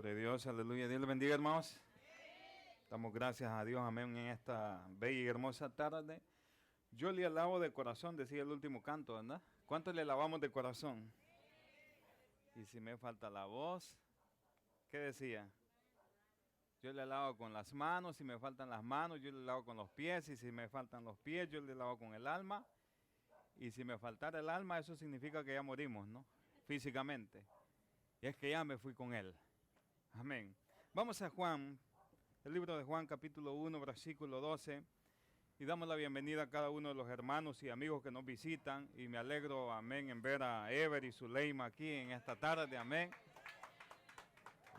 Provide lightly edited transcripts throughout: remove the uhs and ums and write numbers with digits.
Gloria a Dios, aleluya. Dios les bendiga, hermanos. Damos gracias a Dios, amén, en esta bella y hermosa tarde. Yo le alabo de corazón, decía el último canto, ¿verdad? ¿Cuánto le alabamos de corazón? Y si me falta la voz, ¿qué decía? Yo le alabo con las manos, si me faltan las manos, yo le alabo con los pies, y si me faltan los pies, yo le alabo con el alma. Y si me faltara el alma, eso significa que ya morimos, ¿no? Físicamente. Y es que ya me fui con Él. Amén. Vamos a Juan, el libro de Juan, capítulo 1, versículo 12. Y damos la bienvenida a cada uno de los hermanos y amigos que nos visitan. Y me alegro, amén, en ver a Ever y Zuleima aquí en esta tarde, amén.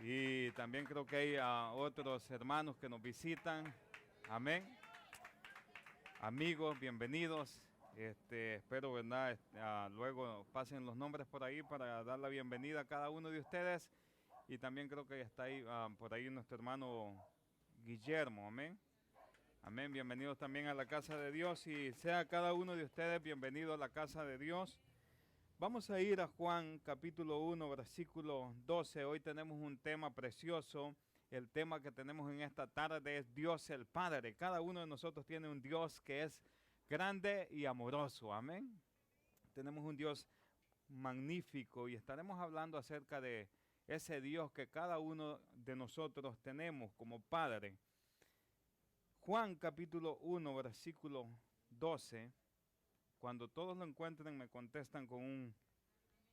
Y también creo que hay a otros hermanos que nos visitan, amén. Amigos, bienvenidos. Espero, ¿verdad? Luego pasen los nombres por ahí para dar la bienvenida a cada uno de ustedes. Y también creo que está ahí, por ahí nuestro hermano Guillermo, amén. Amén, bienvenidos también a la casa de Dios y sea cada uno de ustedes bienvenido a la casa de Dios. Vamos a ir a Juan capítulo 1, versículo 12. Hoy tenemos un tema precioso. El tema que tenemos en esta tarde es Dios el Padre. Cada uno de nosotros tiene un Dios que es grande y amoroso, amén. Tenemos un Dios magnífico y estaremos hablando acerca de ese Dios que cada uno de nosotros tenemos como Padre. Juan capítulo 1, versículo 12. Cuando todos lo encuentren me contestan con un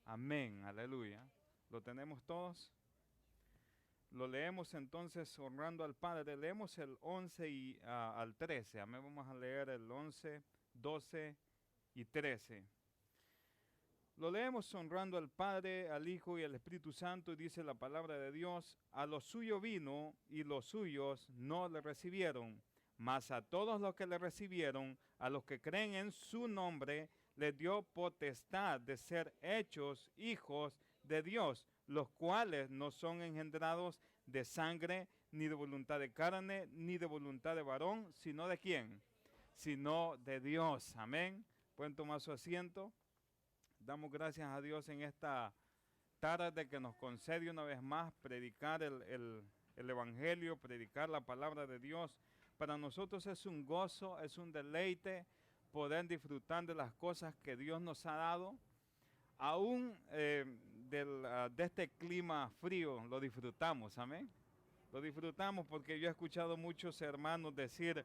amén, aleluya. ¿Lo tenemos todos? Lo leemos entonces honrando al Padre. Leemos el 11 al 13. Amén, vamos a leer el 11, 12 y 13. Lo leemos honrando al Padre, al Hijo y al Espíritu Santo, y dice la palabra de Dios: a lo suyo vino y los suyos no le recibieron, mas a todos los que le recibieron, a los que creen en su nombre, les dio potestad de ser hechos hijos de Dios, los cuales no son engendrados de sangre, ni de voluntad de carne, ni de voluntad de varón, sino de ¿quién? Sino de Dios. Amén. Pueden tomar su asiento. Damos gracias a Dios en esta tarde que nos concede una vez más predicar el Evangelio, predicar la palabra de Dios. Para nosotros es un gozo, es un deleite poder disfrutar de las cosas que Dios nos ha dado. Aún de este clima frío lo disfrutamos, amén. Lo disfrutamos porque yo he escuchado muchos hermanos decir,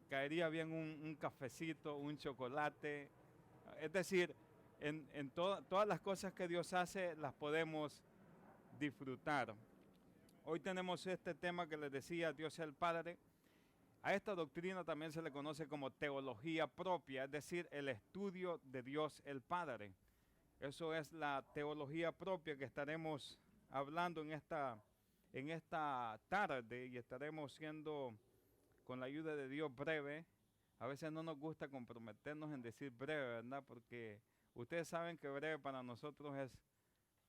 caería bien un cafecito, un chocolate. Es decir, en todas las cosas que Dios hace las podemos disfrutar. Hoy tenemos este tema que les decía, Dios es el Padre. A esta doctrina también se le conoce como teología propia, es decir, el estudio de Dios el Padre. Eso es la teología propia que estaremos hablando en esta tarde y estaremos siendo, con la ayuda de Dios, breve. A veces no nos gusta comprometernos en decir breve, ¿verdad? Porque ustedes saben que breve para nosotros es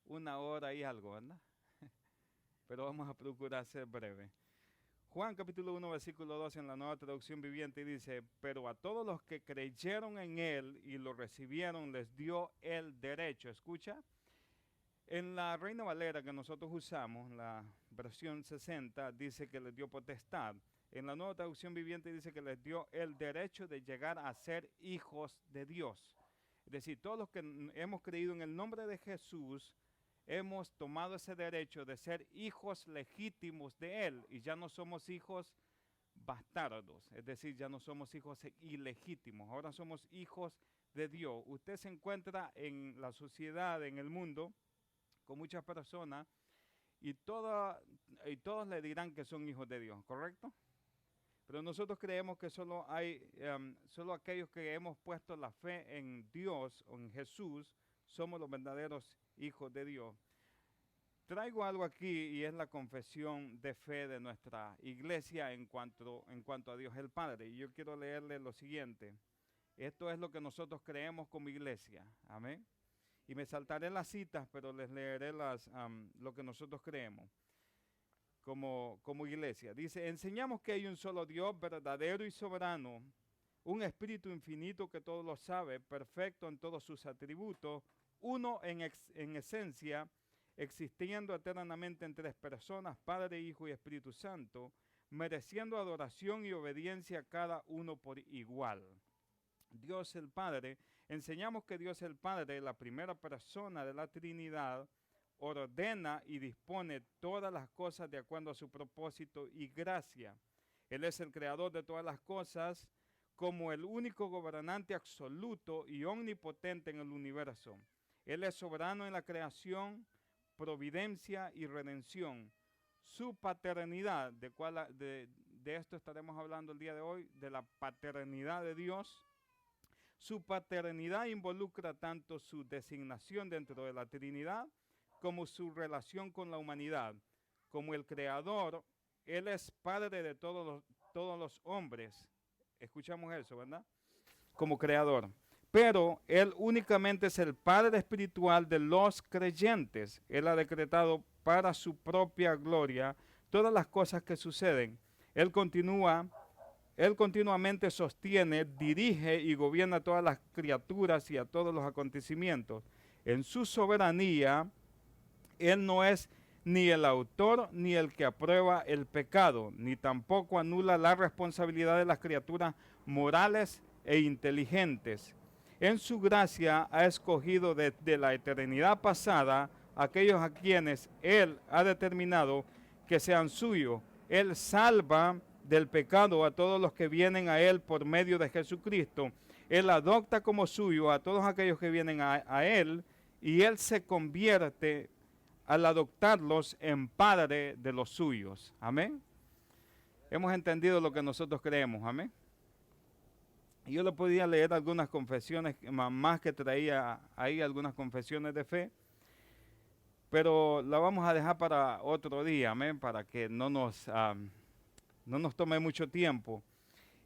1 hora y algo, ¿verdad? Pero vamos a procurar ser breve. Juan capítulo 1, versículo 12 en la Nueva Traducción Viviente dice: pero a todos los que creyeron en Él y lo recibieron les dio el derecho. ¿Escucha? En la Reina Valera que nosotros usamos, la versión 60, dice que les dio potestad. En la Nueva Traducción Viviente dice que les dio el derecho de llegar a ser hijos de Dios. Es decir, todos los que hemos creído en el nombre de Jesús, hemos tomado ese derecho de ser hijos legítimos de Él y ya no somos hijos bastardos, es decir, ya no somos hijos ilegítimos, ahora somos hijos de Dios. Usted se encuentra en la sociedad, en el mundo, con muchas personas y todos le dirán que son hijos de Dios, ¿correcto? Pero nosotros creemos que solo aquellos que hemos puesto la fe en Dios o en Jesús somos los verdaderos hijos de Dios. Traigo algo aquí y es la confesión de fe de nuestra iglesia en cuanto a Dios el Padre. Y yo quiero leerle lo siguiente. Esto es lo que nosotros creemos como iglesia. Amén. Y me saltaré las citas, pero les leeré lo que nosotros creemos como iglesia. Dice: enseñamos que hay un solo Dios verdadero y soberano, un Espíritu infinito que todo lo sabe, perfecto en todos sus atributos, uno en esencia, existiendo eternamente en tres personas, Padre, Hijo y Espíritu Santo, mereciendo adoración y obediencia cada uno por igual. Dios el Padre, enseñamos que Dios el Padre, la primera persona de la Trinidad, ordena y dispone todas las cosas de acuerdo a su propósito y gracia. Él es el creador de todas las cosas, como el único gobernante absoluto y omnipotente en el universo. Él es soberano en la creación, providencia y redención. Su paternidad, de esto estaremos hablando el día de hoy, de la paternidad de Dios. Su paternidad involucra tanto su designación dentro de la Trinidad como su relación con la humanidad. Como el Creador, Él es Padre de todos los hombres. Escuchamos eso, ¿verdad? Como Creador. Pero Él únicamente es el Padre espiritual de los creyentes. Él ha decretado para su propia gloria todas las cosas que suceden. Él continuamente sostiene, dirige y gobierna a todas las criaturas y a todos los acontecimientos. En su soberanía, Él no es ni el autor ni el que aprueba el pecado, ni tampoco anula la responsabilidad de las criaturas morales e inteligentes. En su gracia ha escogido desde la eternidad pasada aquellos a quienes Él ha determinado que sean suyos. Él salva del pecado a todos los que vienen a Él por medio de Jesucristo. Él adopta como suyo a todos aquellos que vienen a Él, y Él se convierte al adoptarlos en padre de los suyos. Amén. Hemos entendido lo que nosotros creemos. Amén. Yo le podía leer algunas confesiones más que traía ahí, algunas confesiones de fe, pero la vamos a dejar para otro día, amén, para que no nos tome mucho tiempo.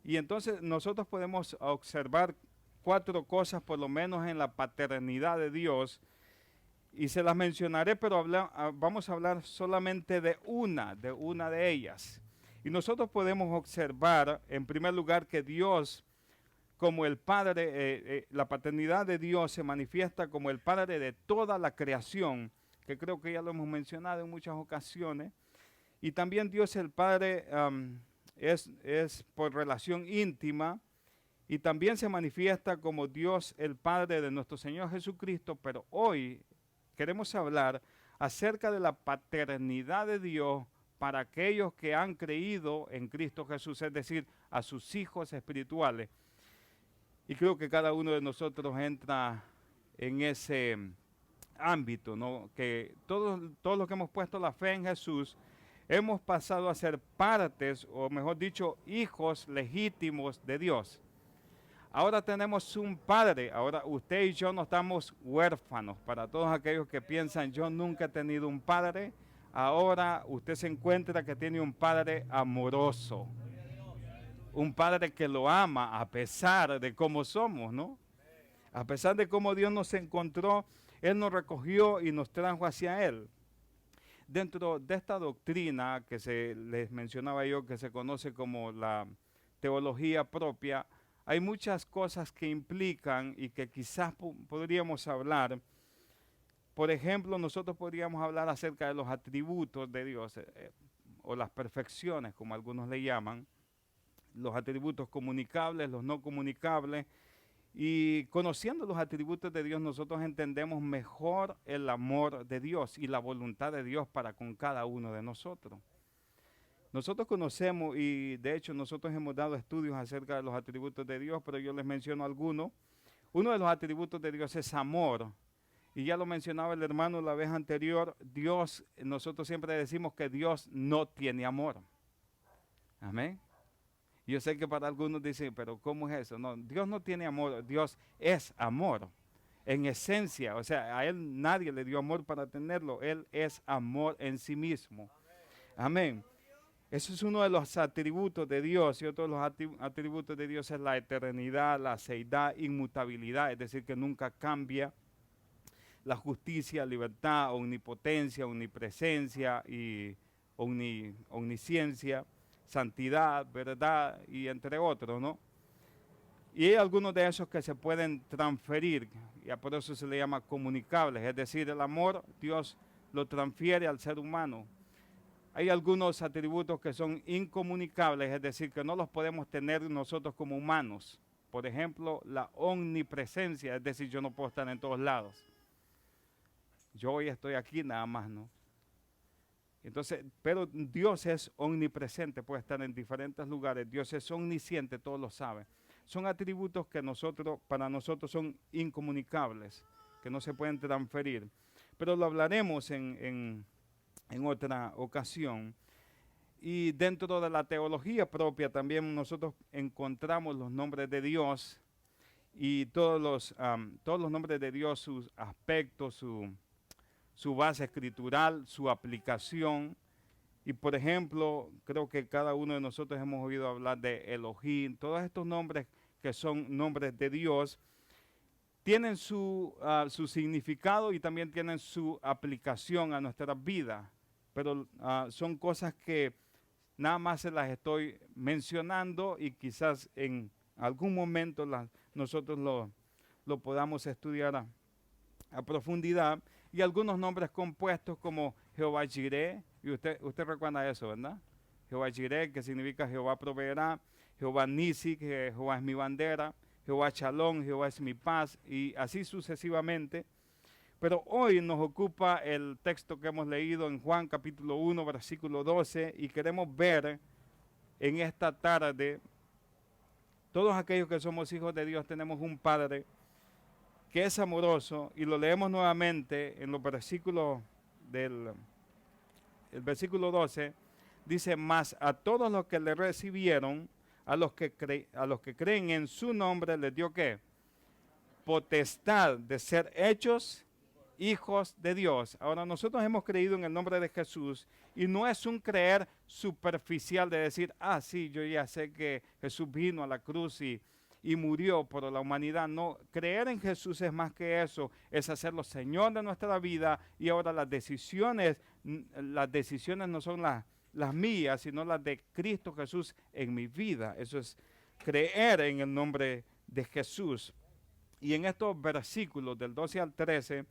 Y entonces nosotros podemos observar 4 cosas por lo menos en la paternidad de Dios, y se las mencionaré, pero vamos a hablar solamente de una de ellas. Y nosotros podemos observar, en primer lugar, que Dios, como el Padre, la paternidad de Dios se manifiesta como el Padre de toda la creación, que creo que ya lo hemos mencionado en muchas ocasiones. Y también Dios el Padre es por relación íntima, y también se manifiesta como Dios el Padre de nuestro Señor Jesucristo. Pero hoy queremos hablar acerca de la paternidad de Dios para aquellos que han creído en Cristo Jesús, es decir, a sus hijos espirituales. Y creo que cada uno de nosotros entra en ese ámbito, ¿no? Que todos los que hemos puesto la fe en Jesús, hemos pasado a ser partes, o mejor dicho, hijos legítimos de Dios. Ahora tenemos un Padre. Ahora usted y yo no estamos huérfanos. Para todos aquellos que piensan, yo nunca he tenido un padre, ahora usted se encuentra que tiene un Padre amoroso. Un Padre que lo ama a pesar de cómo somos, ¿no? A pesar de cómo Dios nos encontró, Él nos recogió y nos trajo hacia Él. Dentro de esta doctrina que les mencionaba yo, que se conoce como la teología propia, hay muchas cosas que implican y que quizás podríamos hablar. Por ejemplo, nosotros podríamos hablar acerca de los atributos de Dios, o las perfecciones, como algunos le llaman, los atributos comunicables, los no comunicables. Y conociendo los atributos de Dios, nosotros entendemos mejor el amor de Dios y la voluntad de Dios para con cada uno de nosotros. Nosotros conocemos, y de hecho nosotros hemos dado estudios acerca de los atributos de Dios, pero yo les menciono algunos. Uno de los atributos de Dios es amor. Y ya lo mencionaba el hermano la vez anterior, Dios, nosotros siempre decimos que Dios no tiene amor. Amén. Yo sé que para algunos dicen, pero ¿cómo es eso? No, Dios no tiene amor, Dios es amor. En esencia, o sea, a Él nadie le dio amor para tenerlo, Él es amor en sí mismo. Amén. Eso es uno de los atributos de Dios, y otro de los atributos de Dios es la eternidad, la seidad, inmutabilidad, es decir, que nunca cambia. La justicia, libertad, omnipotencia, omnipresencia y omnisciencia, santidad, verdad, y entre otros, ¿no? Y hay algunos de esos que se pueden transferir, y por eso se le llama comunicables, es decir, el amor, Dios lo transfiere al ser humano. Hay algunos atributos que son incomunicables, es decir, que no los podemos tener nosotros como humanos. Por ejemplo, la omnipresencia, es decir, yo no puedo estar en todos lados. Yo hoy estoy aquí nada más, ¿no? Entonces, pero Dios es omnipresente, puede estar en diferentes lugares. Dios es omnisciente, todo lo sabe. Son atributos que para nosotros son incomunicables, que no se pueden transferir. Pero lo hablaremos en otra ocasión. Y dentro de la teología propia también nosotros encontramos los nombres de Dios y todos los nombres de Dios, sus aspectos, su base escritural, su aplicación. Y por ejemplo, creo que cada uno de nosotros hemos oído hablar de Elohim. Todos estos nombres que son nombres de Dios tienen su significado y también tienen su aplicación a nuestra vida. Pero son cosas que nada más se las estoy mencionando y quizás en algún momento nosotros lo podamos estudiar a profundidad. Y algunos nombres compuestos como Jehová Jireh, y usted recuerda eso, ¿verdad? Jehová Jireh, que significa Jehová proveerá, Jehová Nisi, que Jehová es mi bandera, Jehová Shalom, Jehová es mi paz, y así sucesivamente. Pero hoy nos ocupa el texto que hemos leído en Juan capítulo 1, versículo 12, y queremos ver en esta tarde, todos aquellos que somos hijos de Dios tenemos un Padre que es amoroso, y lo leemos nuevamente en los versículos el versículo 12, dice, mas a todos los que le recibieron, a los que creen en su nombre, les dio ¿qué? Potestad de ser hechos hijos de Dios. Ahora nosotros hemos creído en el nombre de Jesús y no es un creer superficial de decir, sí, yo ya sé que Jesús vino a la cruz y murió por la humanidad. No, creer en Jesús es más que eso, es hacerlo Señor de nuestra vida y ahora las decisiones no son las mías, sino las de Cristo Jesús en mi vida. Eso es creer en el nombre de Jesús. Y en estos versículos del 12 al 13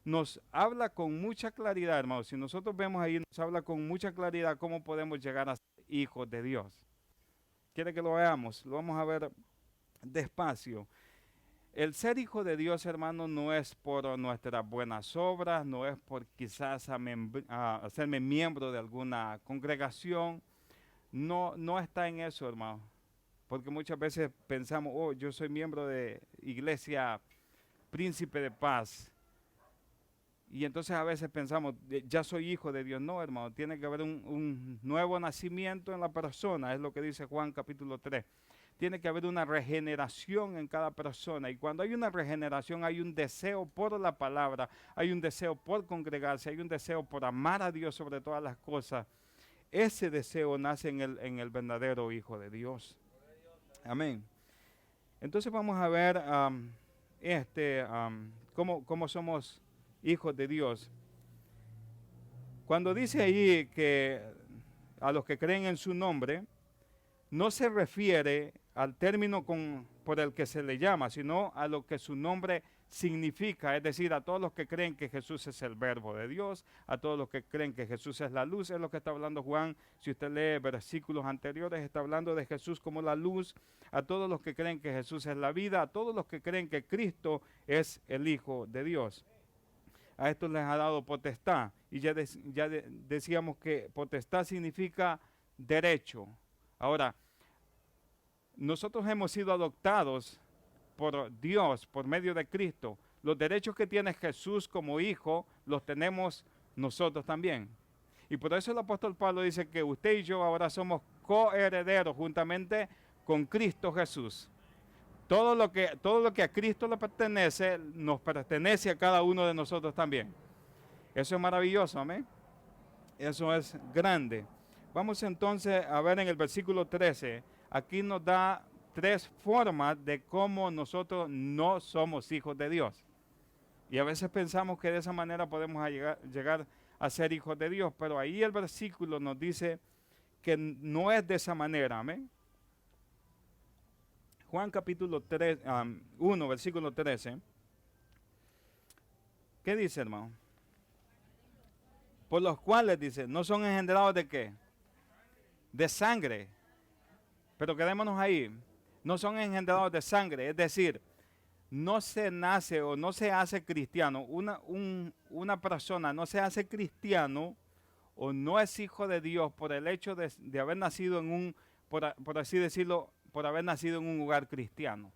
nos habla con mucha claridad, hermanos. Si nosotros vemos ahí, nos habla con mucha claridad cómo podemos llegar a ser hijos de Dios. ¿Quiere que lo veamos? Lo vamos a ver despacio. El ser hijo de Dios, hermano, no es por nuestras buenas obras, no es por quizás hacerme miembro de alguna congregación. No está en eso, hermano. Porque muchas veces pensamos, yo soy miembro de Iglesia Príncipe de Paz. Y entonces a veces pensamos, ya soy hijo de Dios. No, hermano, tiene que haber un nuevo nacimiento en la persona, es lo que dice Juan capítulo 3. Tiene que haber una regeneración en cada persona. Y cuando hay una regeneración, hay un deseo por la palabra, hay un deseo por congregarse, hay un deseo por amar a Dios sobre todas las cosas. Ese deseo nace en el verdadero Hijo de Dios. Amén. Entonces vamos a ver cómo somos hijos de Dios. Cuando dice ahí que a los que creen en su nombre, no se refiere al término por el que se le llama, sino a lo que su nombre significa, es decir, a todos los que creen que Jesús es el verbo de Dios, a todos los que creen que Jesús es la luz, es lo que está hablando Juan. Si usted lee versículos anteriores, está hablando de Jesús como la luz, a todos los que creen que Jesús es la vida, a todos los que creen que Cristo es el Hijo de Dios. A estos les ha dado potestad, y ya decíamos que potestad significa derecho. Ahora, nosotros hemos sido adoptados por Dios, por medio de Cristo. Los derechos que tiene Jesús como hijo, los tenemos nosotros también. Y por eso el apóstol Pablo dice que usted y yo ahora somos coherederos juntamente con Cristo Jesús. Todo lo que a Cristo le pertenece, nos pertenece a cada uno de nosotros también. Eso es maravilloso, amén. Eso es grande. Vamos entonces a ver en el versículo 13. Aquí nos da 3 formas de cómo nosotros no somos hijos de Dios. Y a veces pensamos que de esa manera podemos llegar a ser hijos de Dios, pero ahí el versículo nos dice que no es de esa manera, amén. Juan capítulo 1, versículo 13. ¿Qué dice, hermano? por los cuales, dice, no son engendrados de qué, de sangre, pero quedémonos ahí, no son engendrados de sangre, es decir, no se nace o no se hace cristiano, una persona no se hace cristiano o no es hijo de Dios por el hecho de haber nacido en por así decirlo, por haber nacido en un hogar cristiano.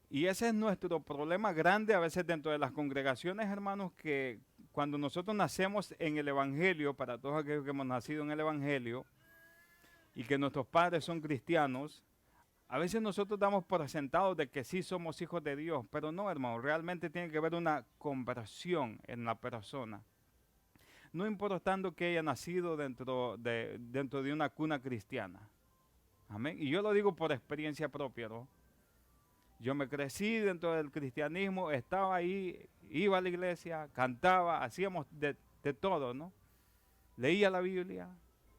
Y ese es nuestro problema grande a veces dentro de las congregaciones, hermanos, que cuando nosotros nacemos en el Evangelio, para todos aquellos que hemos nacido en el Evangelio, y que nuestros padres son cristianos, a veces nosotros damos por sentado de que sí somos hijos de Dios, pero no, hermano, realmente tiene que haber una conversión en la persona. No importando que haya nacido dentro de una cuna cristiana. Amén. Y yo lo digo por experiencia propia, ¿no? Yo me crecí dentro del cristianismo, estaba ahí, iba a la iglesia, cantaba, hacíamos de todo, ¿no? Leía la Biblia,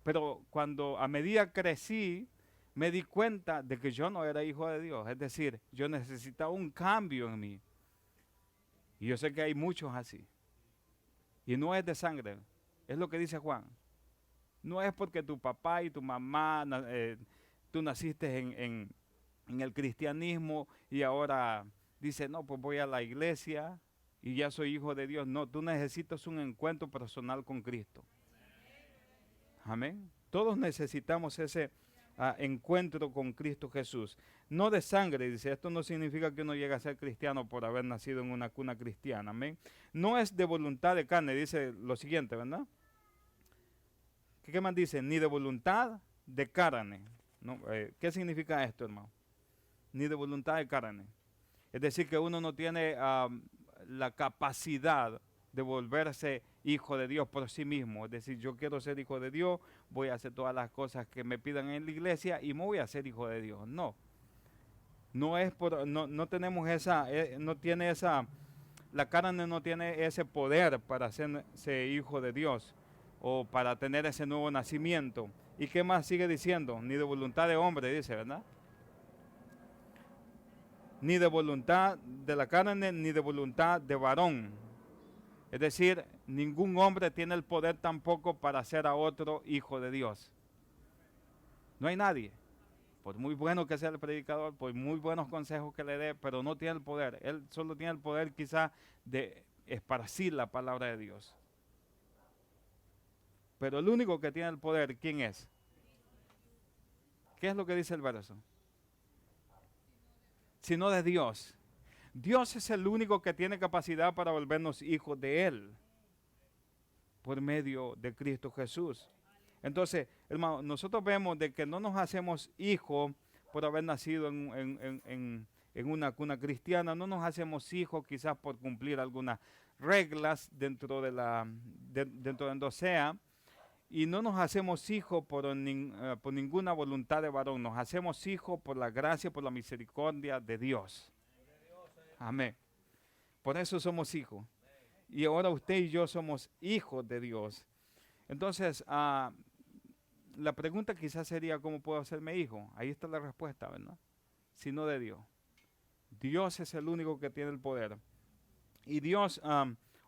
pero cuando a medida crecí, me di cuenta de que yo no era hijo de Dios. Es decir, yo necesitaba un cambio en mí. Y yo sé que hay muchos así. Y no es de sangre, es lo que dice Juan. No es porque tu papá y tu mamá, tú naciste en el cristianismo y ahora dice, no, pues voy a la iglesia y ya soy hijo de Dios. No, tú necesitas un encuentro personal con Cristo. Amén. Todos necesitamos ese encuentro con Cristo Jesús. No de sangre, dice, esto no significa que uno llegue a ser cristiano por haber nacido en una cuna cristiana. Amén. No es de voluntad de carne, dice lo siguiente, ¿verdad? ¿Qué más dice? Ni de voluntad de carne. ¿No? ¿Qué significa esto, hermano? Ni de voluntad de carne. Es decir, que uno no tiene la capacidad de volverse hijo de Dios por sí mismo. Es decir, yo quiero ser hijo de Dios, voy a hacer todas las cosas que me pidan en la iglesia y me voy a ser hijo de Dios. No. No es no tenemos no tiene la carne no tiene ese poder para ser hijo de Dios o para tener ese nuevo nacimiento. ¿Y qué más sigue diciendo? Ni de voluntad de hombre, dice, ¿verdad? Ni de voluntad de la carne, ni de voluntad de varón. Es decir, ningún hombre tiene el poder tampoco para hacer a otro hijo de Dios. No hay nadie. Por muy bueno que sea el predicador, por muy buenos consejos que le dé, pero no tiene el poder. Él solo tiene el poder quizá de esparcir la palabra de Dios. Pero el único que tiene el poder, ¿quién es? ¿Qué es lo que dice el verso? Sino de Dios. Dios es el único que tiene capacidad para volvernos hijos de Él por medio de Cristo Jesús. Entonces, hermano, nosotros vemos de que no nos hacemos hijos por haber nacido en una cuna cristiana, no nos hacemos hijos quizás por cumplir algunas reglas dentro de donde sea, y no nos hacemos hijos por ninguna voluntad de varón, nos hacemos hijos por la gracia, por la misericordia de Dios. Amén. Por eso somos hijos. Y ahora usted y yo somos hijos de Dios. Entonces, la pregunta quizás sería, ¿cómo puedo hacerme hijo? Ahí está la respuesta, ¿verdad? Sino de Dios. Dios es el único que tiene el poder. Y Dios,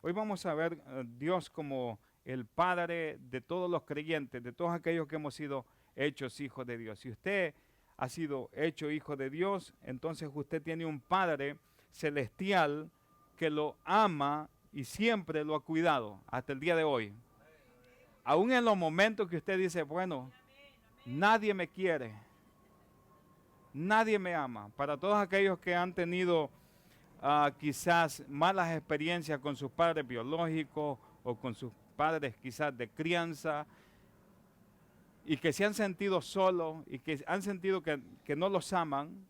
hoy vamos a ver Dios como el Padre de todos los creyentes, de todos aquellos que hemos sido hechos hijos de Dios. Si usted ha sido hecho hijo de Dios, entonces usted tiene un Padre celestial que lo ama y siempre lo ha cuidado hasta el día de hoy. Aún en los momentos que usted dice, bueno, nadie me quiere, nadie me ama. Para todos aquellos que han tenido quizás malas experiencias con sus padres biológicos o con sus padres quizás de crianza y que se han sentido solos y que han sentido que no los aman,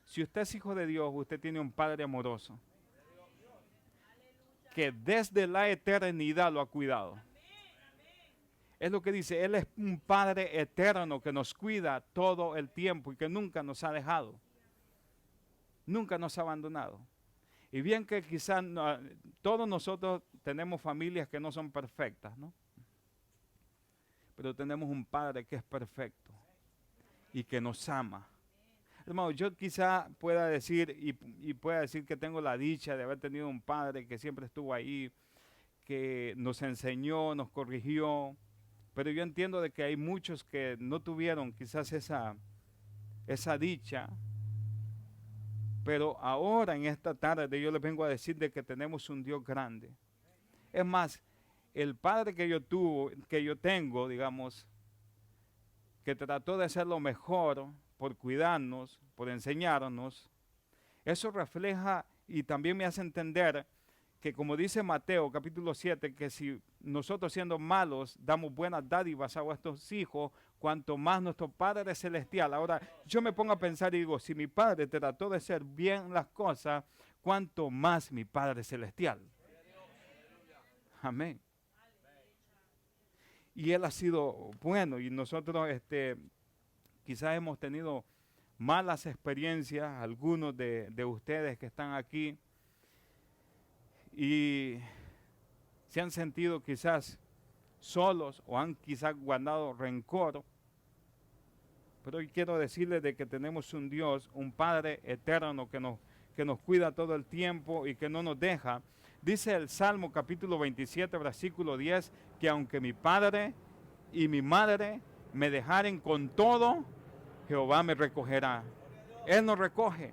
si usted es hijo de Dios, usted tiene un Padre amoroso que desde la eternidad lo ha cuidado. Es lo que dice, Él es un Padre eterno que nos cuida todo el tiempo y que nunca nos ha dejado. Nunca nos ha abandonado. Y bien que quizás todos nosotros tenemos familias que no son perfectas, ¿no? Pero tenemos un Padre que es perfecto y que nos ama. Hermano, yo quizá pueda decir y pueda decir que tengo la dicha de haber tenido un padre que siempre estuvo ahí, que nos enseñó, nos corrigió, pero yo entiendo de que hay muchos que no tuvieron quizás esa dicha, pero ahora en esta tarde yo les vengo a decir de que tenemos un Dios grande. Es más, el Padre que yo tengo, digamos, que trató de hacer lo mejor por cuidarnos, por enseñarnos, eso refleja y también me hace entender que como dice Mateo capítulo 7, que si nosotros siendo malos damos buenas dádivas a vuestros hijos, cuanto más nuestro Padre Celestial. Ahora, yo me pongo a pensar y digo, si mi Padre trató de hacer bien las cosas, cuanto más mi Padre Celestial. Amén. Y Él ha sido bueno y nosotros quizás hemos tenido malas experiencias, algunos de ustedes que están aquí, y se han sentido quizás solos o han quizás guardado rencor. Pero hoy quiero decirles de que tenemos un Dios, un Padre eterno que nos cuida todo el tiempo y que no nos deja. Dice el Salmo capítulo 27, versículo 10, que aunque mi padre y mi madre me dejaren con todo, Jehová me recogerá. Él nos recoge.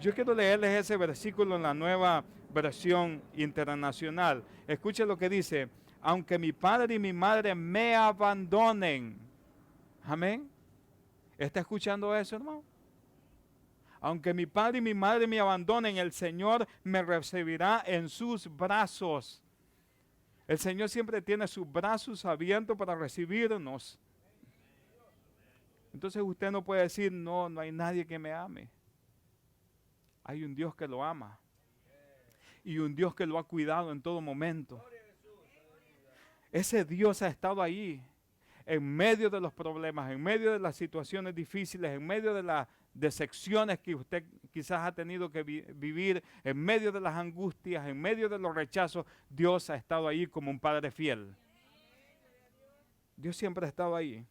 Yo quiero leerles ese versículo en la Nueva Versión Internacional. Escuchen lo que dice: aunque mi padre y mi madre me abandonen. Amén. ¿Está escuchando eso, hermano? Aunque mi padre y mi madre me abandonen, el Señor me recibirá en sus brazos. El Señor siempre tiene sus brazos abiertos para recibirnos. Entonces usted no puede decir, no hay nadie que me ame. Hay un Dios que lo ama. Y un Dios que lo ha cuidado en todo momento. Ese Dios ha estado ahí, en medio de los problemas, en medio de las situaciones difíciles, en medio de las decepciones que usted quizás ha tenido que vivir, en medio de las angustias, en medio de los rechazos. Dios ha estado ahí como un Padre fiel. Dios siempre ha estado ahí.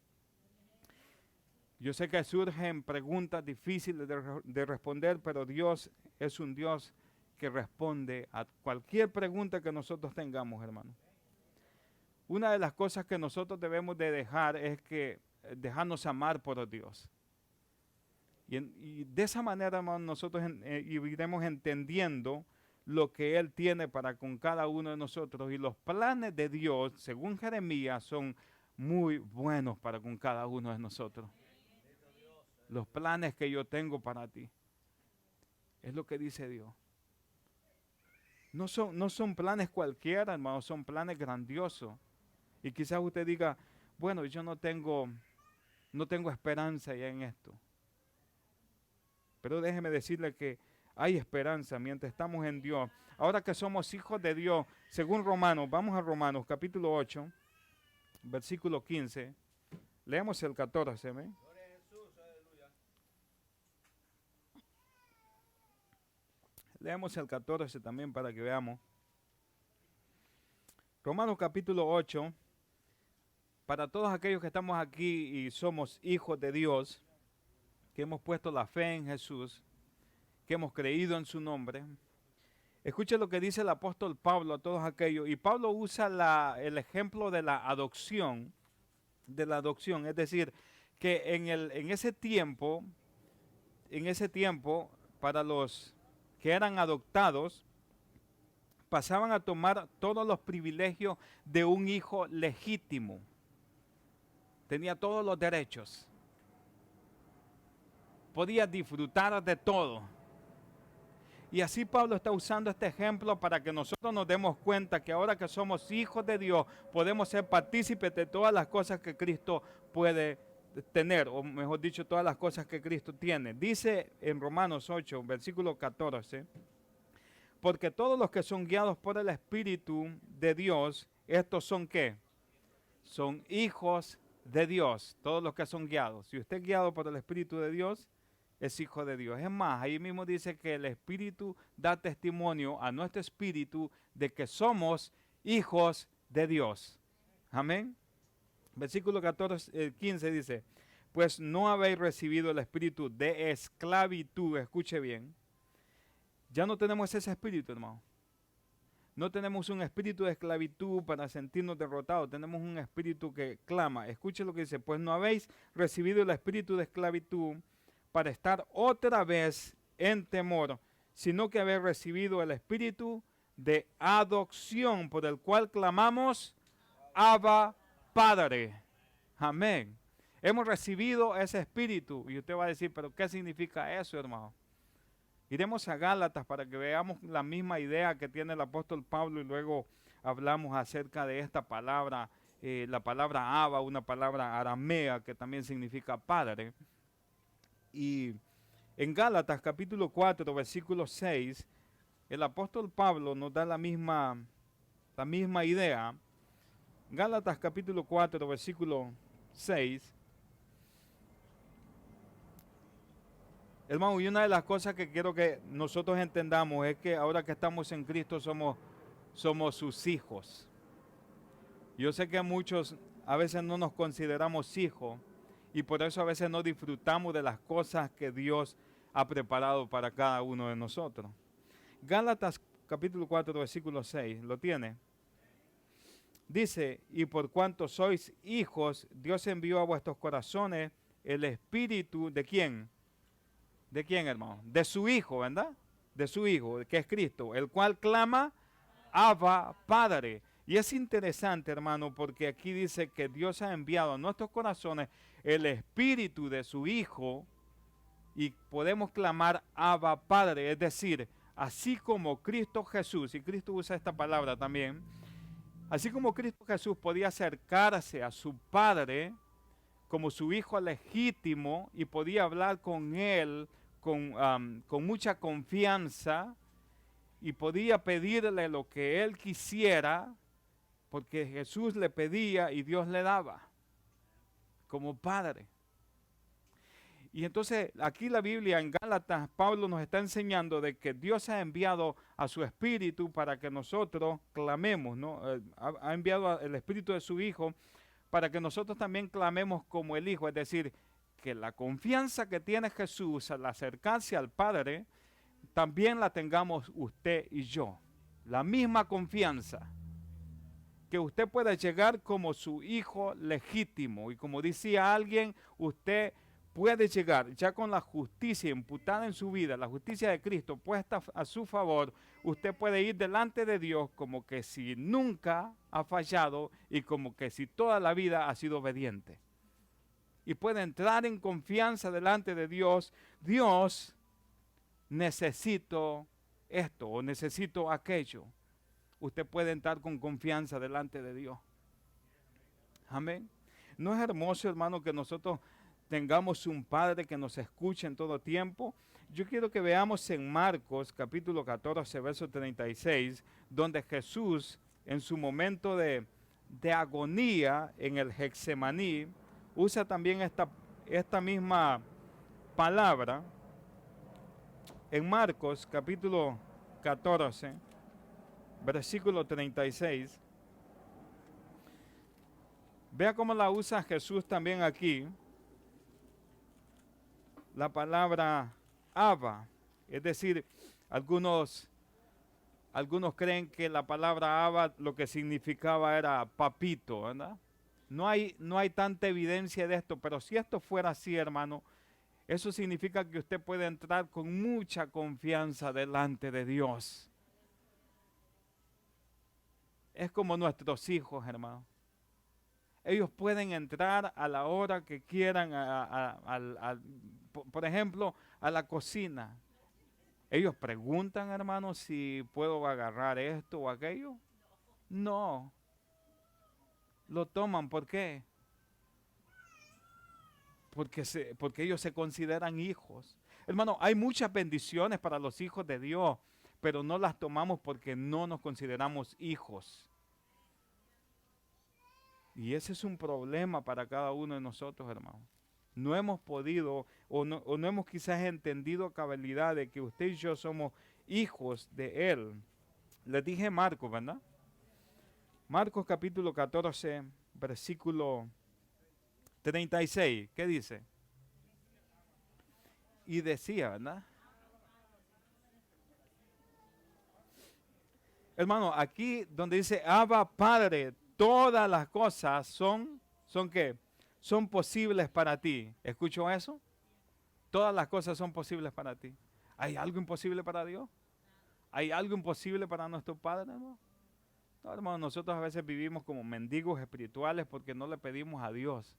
Yo sé que surgen preguntas difíciles de responder, pero Dios es un Dios que responde a cualquier pregunta que nosotros tengamos, hermano. Una de las cosas que nosotros debemos de dejar es que dejarnos amar por Dios. Y de esa manera, hermano, nosotros iremos entendiendo lo que Él tiene para con cada uno de nosotros. Y los planes de Dios, según Jeremías, son muy buenos para con cada uno de nosotros. Los planes que yo tengo para ti. Es lo que dice Dios. No son planes cualquiera, hermano, son planes grandiosos. Y quizás usted diga, bueno, yo no tengo esperanza ya en esto. Pero déjeme decirle que hay esperanza mientras estamos en Dios. Ahora que somos hijos de Dios, según Romanos, vamos a Romanos capítulo 8, versículo 15. Leemos el 14, ¿ven? Leemos el 14 también para que veamos. Romanos capítulo 8, para todos aquellos que estamos aquí y somos hijos de Dios, que hemos puesto la fe en Jesús, que hemos creído en su nombre. Escuchen lo que dice el apóstol Pablo a todos aquellos. Y Pablo usa el ejemplo de la adopción, es decir, que en ese tiempo, para los que eran adoptados, pasaban a tomar todos los privilegios de un hijo legítimo. Tenía todos los derechos. Podía disfrutar de todo. Y así Pablo está usando este ejemplo para que nosotros nos demos cuenta que ahora que somos hijos de Dios, podemos ser partícipes de todas las cosas que Cristo puede tener, o mejor dicho, todas las cosas que Cristo tiene. Dice en Romanos 8, versículo 14, porque todos los que son guiados por el Espíritu de Dios, estos son ¿qué? Son hijos de Dios, todos los que son guiados. Si usted es guiado por el Espíritu de Dios, es hijo de Dios. Es más, ahí mismo dice que el Espíritu da testimonio a nuestro espíritu de que somos hijos de Dios. Amén. Versículo 15 dice, pues no habéis recibido el espíritu de esclavitud, escuche bien. Ya no tenemos ese espíritu, hermano. No tenemos un espíritu de esclavitud para sentirnos derrotados, tenemos un espíritu que clama. Escuche lo que dice, pues no habéis recibido el espíritu de esclavitud para estar otra vez en temor, sino que habéis recibido el espíritu de adopción por el cual clamamos, Abba, Padre. Amén. Hemos recibido ese espíritu y usted va a decir, pero ¿qué significa eso, hermano? Iremos a Gálatas para que veamos la misma idea que tiene el apóstol Pablo y luego hablamos acerca de esta palabra, la palabra Abba, una palabra aramea que también significa padre. Y en Gálatas capítulo 4, versículo 6, el apóstol Pablo nos da la misma idea. Gálatas capítulo 4, versículo 6. Hermano, y una de las cosas que quiero que nosotros entendamos es que ahora que estamos en Cristo somos sus hijos. Yo sé que muchos a veces no nos consideramos hijos y por eso a veces no disfrutamos de las cosas que Dios ha preparado para cada uno de nosotros. Gálatas capítulo 4, versículo 6, ¿lo tiene? Dice, y por cuanto sois hijos, Dios envió a vuestros corazones el espíritu ¿de quién? ¿De quién, hermano? De su Hijo, ¿verdad? De su Hijo, que es Cristo, el cual clama, Abba, Padre. Y es interesante, hermano, porque aquí dice que Dios ha enviado a nuestros corazones el espíritu de su Hijo y podemos clamar, Abba, Padre. Es decir, así como Cristo Jesús, y Cristo usa esta palabra también, así como Cristo Jesús podía acercarse a su Padre como su hijo legítimo y podía hablar con él con mucha confianza y podía pedirle lo que él quisiera, porque Jesús le pedía y Dios le daba, como Padre. Y entonces aquí la Biblia en Gálatas, Pablo nos está enseñando de que Dios ha enviado a su Espíritu para que nosotros clamemos, ¿no? Ha enviado el Espíritu de su Hijo para que nosotros también clamemos como el Hijo, es decir, que la confianza que tiene Jesús al acercarse al Padre, también la tengamos usted y yo. La misma confianza, que usted pueda llegar como su hijo legítimo. Y como decía alguien, usted puede llegar ya con la justicia imputada en su vida, la justicia de Cristo puesta a su favor. Usted puede ir delante de Dios como que si nunca ha fallado y como que si toda la vida ha sido obediente. Y puede entrar en confianza delante de Dios. Dios, necesito esto o necesito aquello. Usted puede entrar con confianza delante de Dios. Amén. ¿No es hermoso, hermano, que nosotros tengamos un Padre que nos escuche en todo tiempo? Yo quiero que veamos en Marcos capítulo 14, verso 36, donde Jesús en su momento de agonía en el Getsemaní, usa también esta misma palabra. En Marcos capítulo 14, versículo 36. Vea cómo la usa Jesús también aquí. La palabra Abba. Es decir, algunos creen que la palabra Abba lo que significaba era papito, ¿verdad? No hay tanta evidencia de esto, pero si esto fuera así, hermano, eso significa que usted puede entrar con mucha confianza delante de Dios. Es como nuestros hijos, hermano. Ellos pueden entrar a la hora que quieran, por ejemplo, a la cocina. Ellos preguntan, hermano, si puedo agarrar esto o aquello. No. Lo toman, ¿por qué? Porque ellos se consideran hijos. Hermano, hay muchas bendiciones para los hijos de Dios, pero no las tomamos porque no nos consideramos hijos. Y ese es un problema para cada uno de nosotros, hermano. No hemos podido o no hemos quizás entendido a cabalidad de que usted y yo somos hijos de Él. Les dije Marcos, ¿verdad? Marcos capítulo 14, versículo 36. ¿Qué dice? Y decía, ¿verdad? Hermano, aquí donde dice Abba Padre, todas las cosas ¿son qué? Son posibles para ti. ¿Escucho eso? Todas las cosas son posibles para ti. ¿Hay algo imposible para Dios? ¿Hay algo imposible para nuestro Padre, hermano? No, hermano, nosotros a veces vivimos como mendigos espirituales porque no le pedimos a Dios.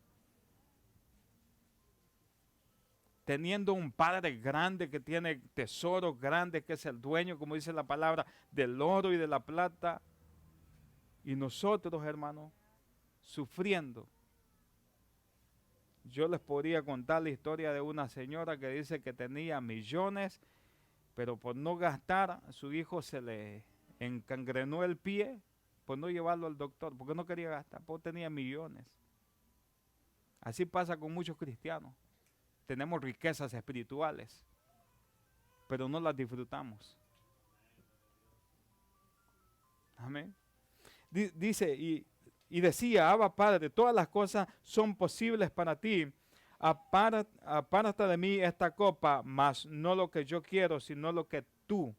Teniendo un Padre grande que tiene tesoros grandes, que es el dueño, como dice la palabra, del oro y de la plata. Y nosotros, hermano, sufriendo. Yo les podría contar la historia de una señora que dice que tenía millones, pero por no gastar, a su hijo se le encangrenó el pie por no llevarlo al doctor, porque no quería gastar, porque tenía millones. Así pasa con muchos cristianos. Tenemos riquezas espirituales, pero no las disfrutamos. Amén. Dice, y decía, Abba Padre, todas las cosas son posibles para ti. Apártate de mí esta copa, mas no lo que yo quiero, sino lo que tú.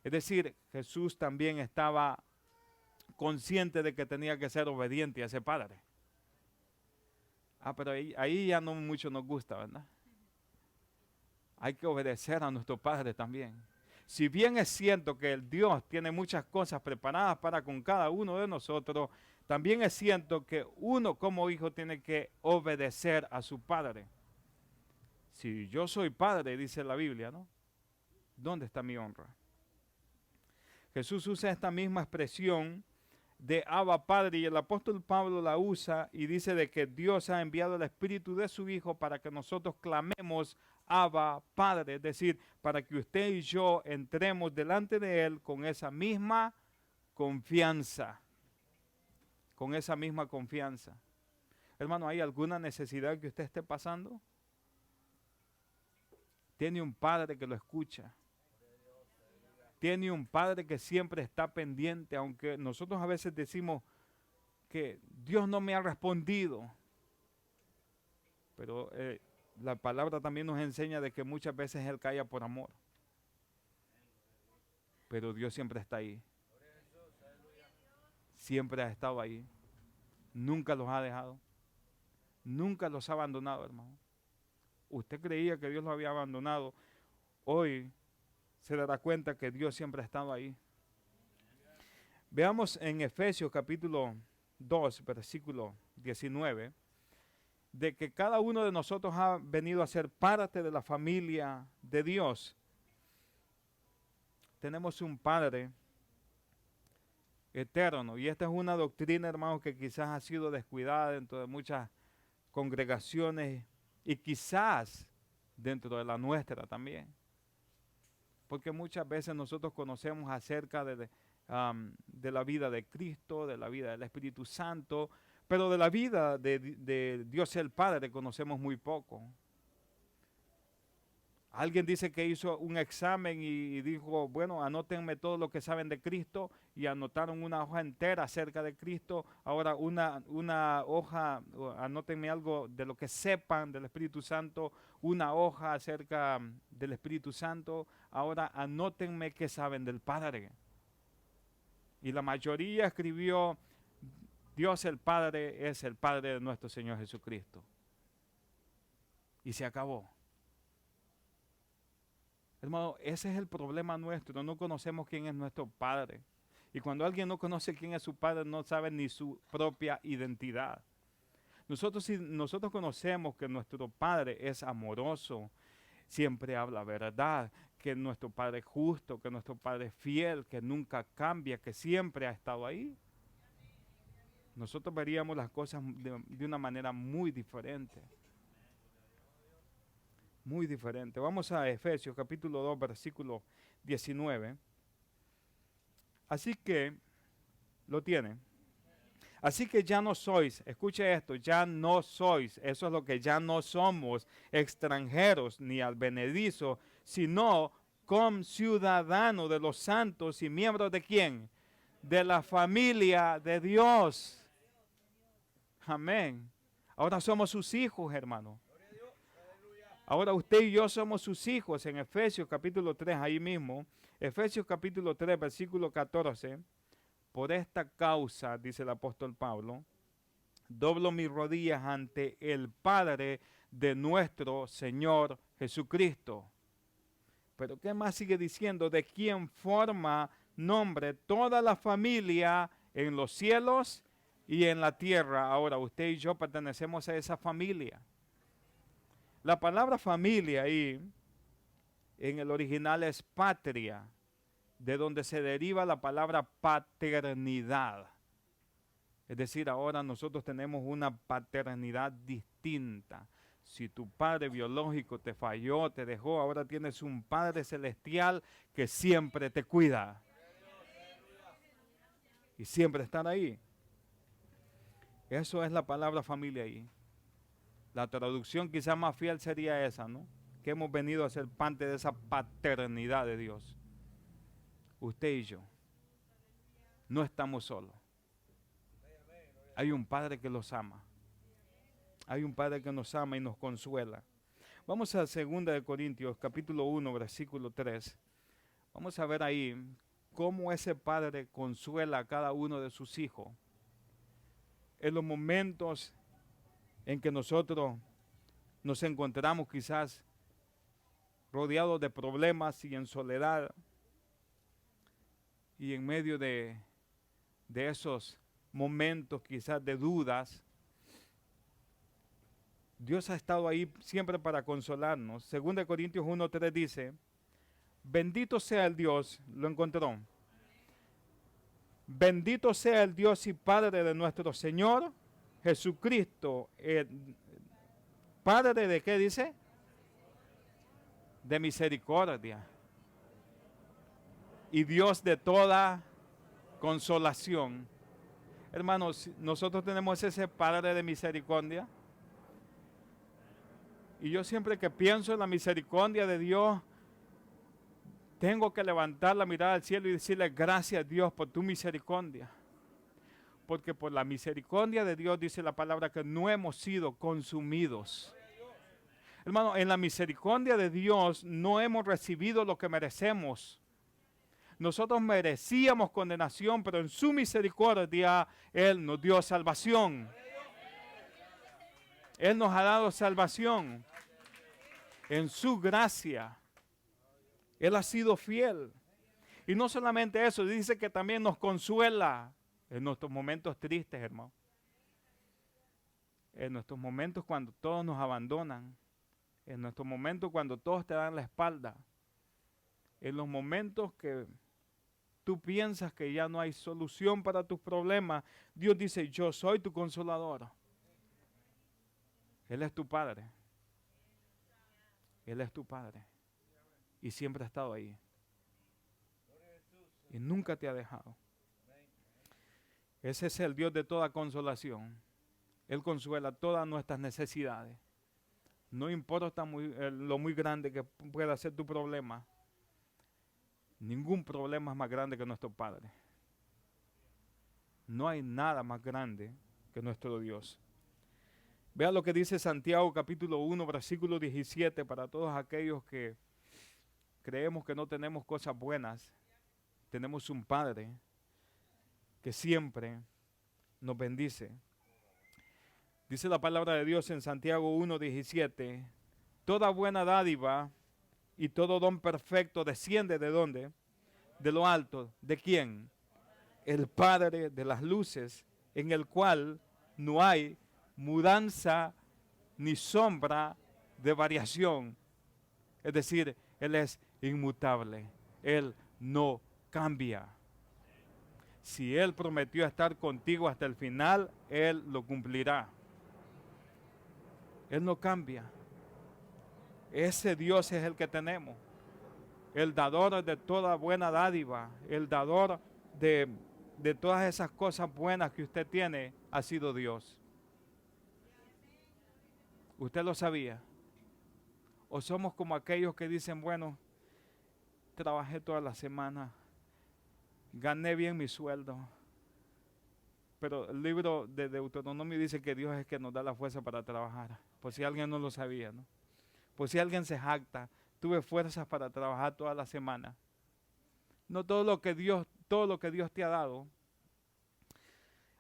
Es decir, Jesús también estaba consciente de que tenía que ser obediente a ese Padre. Pero ahí ya no mucho nos gusta, ¿verdad? Hay que obedecer a nuestro Padre también. Si bien es cierto que el Dios tiene muchas cosas preparadas para con cada uno de nosotros, también es cierto que uno como hijo tiene que obedecer a su Padre. Si yo soy padre, dice la Biblia, ¿no? ¿Dónde está mi honra? Jesús usa esta misma expresión de Abba Padre y el apóstol Pablo la usa y dice de que Dios ha enviado el Espíritu de su Hijo para que nosotros clamemos Abba Padre, es decir, para que usted y yo entremos delante de Él con esa misma confianza, con esa misma confianza. Hermano, ¿hay alguna necesidad que usted esté pasando? Tiene un Padre que lo escucha. Tiene un Padre que siempre está pendiente, aunque nosotros a veces decimos que Dios no me ha respondido. Pero la palabra también nos enseña de que muchas veces Él calla por amor. Pero Dios siempre está ahí. Siempre ha estado ahí. Nunca los ha dejado. Nunca los ha abandonado, hermano. Usted creía que Dios los había abandonado. Hoy se dará cuenta que Dios siempre ha estado ahí. Veamos en Efesios capítulo 2, versículo 19, de que cada uno de nosotros ha venido a ser parte de la familia de Dios. Tenemos un Padre eterno, y esta es una doctrina, hermanos, que quizás ha sido descuidada dentro de muchas congregaciones y quizás dentro de la nuestra también. Porque muchas veces nosotros conocemos acerca de la vida de Cristo, de la vida del Espíritu Santo, pero de la vida de Dios el Padre conocemos muy poco. Alguien dice que hizo un examen y dijo, bueno, anótenme todo lo que saben de Cristo, y anotaron una hoja entera acerca de Cristo. Ahora una hoja, anótenme algo de lo que sepan del Espíritu Santo, una hoja acerca del Espíritu Santo. Ahora anótenme qué saben del Padre. Y la mayoría escribió, Dios el Padre es el Padre de nuestro Señor Jesucristo. Y se acabó. Hermano, ese es el problema nuestro, no conocemos quién es nuestro Padre. Y cuando alguien no conoce quién es su Padre, no sabe ni su propia identidad. Nosotros conocemos que nuestro Padre es amoroso, siempre habla verdad, que nuestro Padre es justo, que nuestro Padre es fiel, que nunca cambia, que siempre ha estado ahí. Nosotros veríamos las cosas de una manera muy diferente. Muy diferente. Vamos a Efesios capítulo 2, versículo 19. Así que, lo tiene. Así que ya no sois, escuche esto, ya no sois, eso es lo que ya no somos, extranjeros ni advenedizos, sino conciudadanos de los santos y miembros de ¿quién? De la familia de Dios. Amén. Ahora somos sus hijos, hermano. Ahora usted y yo somos sus hijos. En Efesios capítulo 3, ahí mismo, Efesios capítulo 3, versículo 14. Por esta causa, dice el apóstol Pablo, doblo mis rodillas ante el Padre de nuestro Señor Jesucristo. Pero ¿qué más sigue diciendo? De quien forma nombre toda la familia en los cielos y en la tierra. Ahora, usted y yo pertenecemos a esa familia. La palabra familia ahí, en el original es patria, de donde se deriva la palabra paternidad. Es decir, ahora nosotros tenemos una paternidad distinta. Si tu padre biológico te falló, te dejó, ahora tienes un Padre celestial que siempre te cuida. Y siempre estar ahí. Eso es la palabra familia ahí. La traducción quizás más fiel sería esa, ¿no? Que hemos venido a ser parte de esa paternidad de Dios. Usted y yo no estamos solos. Hay un Padre que los ama. Hay un Padre que nos ama y nos consuela. Vamos a 2 Corintios, capítulo 1, versículo 3. Vamos a ver ahí cómo ese Padre consuela a cada uno de sus hijos. En los momentos en que nosotros nos encontramos quizás rodeados de problemas y en soledad, y en medio de esos momentos quizás de dudas, Dios ha estado ahí siempre para consolarnos. 2 Corintios 1:3 dice, bendito sea el Dios, lo encontró. Bendito sea el Dios y Padre de nuestro Señor Jesucristo. ¿Padre de qué dice? De misericordia. Y Dios de toda consolación. Hermanos, nosotros tenemos ese Padre de misericordia. Y yo siempre que pienso en la misericordia de Dios, tengo que levantar la mirada al cielo y decirle gracias Dios por tu misericordia. Porque por la misericordia de Dios dice la palabra que no hemos sido consumidos. Hermano, en la misericordia de Dios no hemos recibido lo que merecemos. Nosotros merecíamos condenación, pero en su misericordia Él nos dio salvación. Él nos ha dado salvación. En su gracia, Él ha sido fiel. Y no solamente eso, dice que también nos consuela en nuestros momentos tristes, hermano. En nuestros momentos cuando todos nos abandonan. En nuestros momentos cuando todos te dan la espalda. En los momentos que tú piensas que ya no hay solución para tus problemas, Dios dice, yo soy tu consolador. Él es tu Padre. Él es tu Padre. Y siempre ha estado ahí. Y nunca te ha dejado. Ese es el Dios de toda consolación. Él consuela todas nuestras necesidades. No importa lo muy grande que pueda ser tu problema. Ningún problema es más grande que nuestro Padre. No hay nada más grande que nuestro Dios. Vea lo que dice Santiago capítulo 1, versículo 17, para todos aquellos que creemos que no tenemos cosas buenas. Tenemos un Padre que siempre nos bendice. Dice la palabra de Dios en Santiago 1, 17, toda buena dádiva y todo don perfecto desciende ¿de dónde? De lo alto. ¿De quién? El Padre de las luces, en el cual no hay mudanza ni sombra de variación. Es decir, Él es inmutable. Él no cambia. Si Él prometió estar contigo hasta el final, Él lo cumplirá. Él no cambia. Ese Dios es el que tenemos. El dador de toda buena dádiva, el dador de todas esas cosas buenas que usted tiene, ha sido Dios. ¿Usted lo sabía? ¿O somos como aquellos que dicen, bueno, trabajé toda la semana, gané bien mi sueldo, pero el libro de Deuteronomio dice que Dios es el que nos da la fuerza para trabajar, por si alguien no lo sabía, ¿no? Por si alguien se jacta, tuve fuerzas para trabajar toda la semana. No todo lo que Dios te ha dado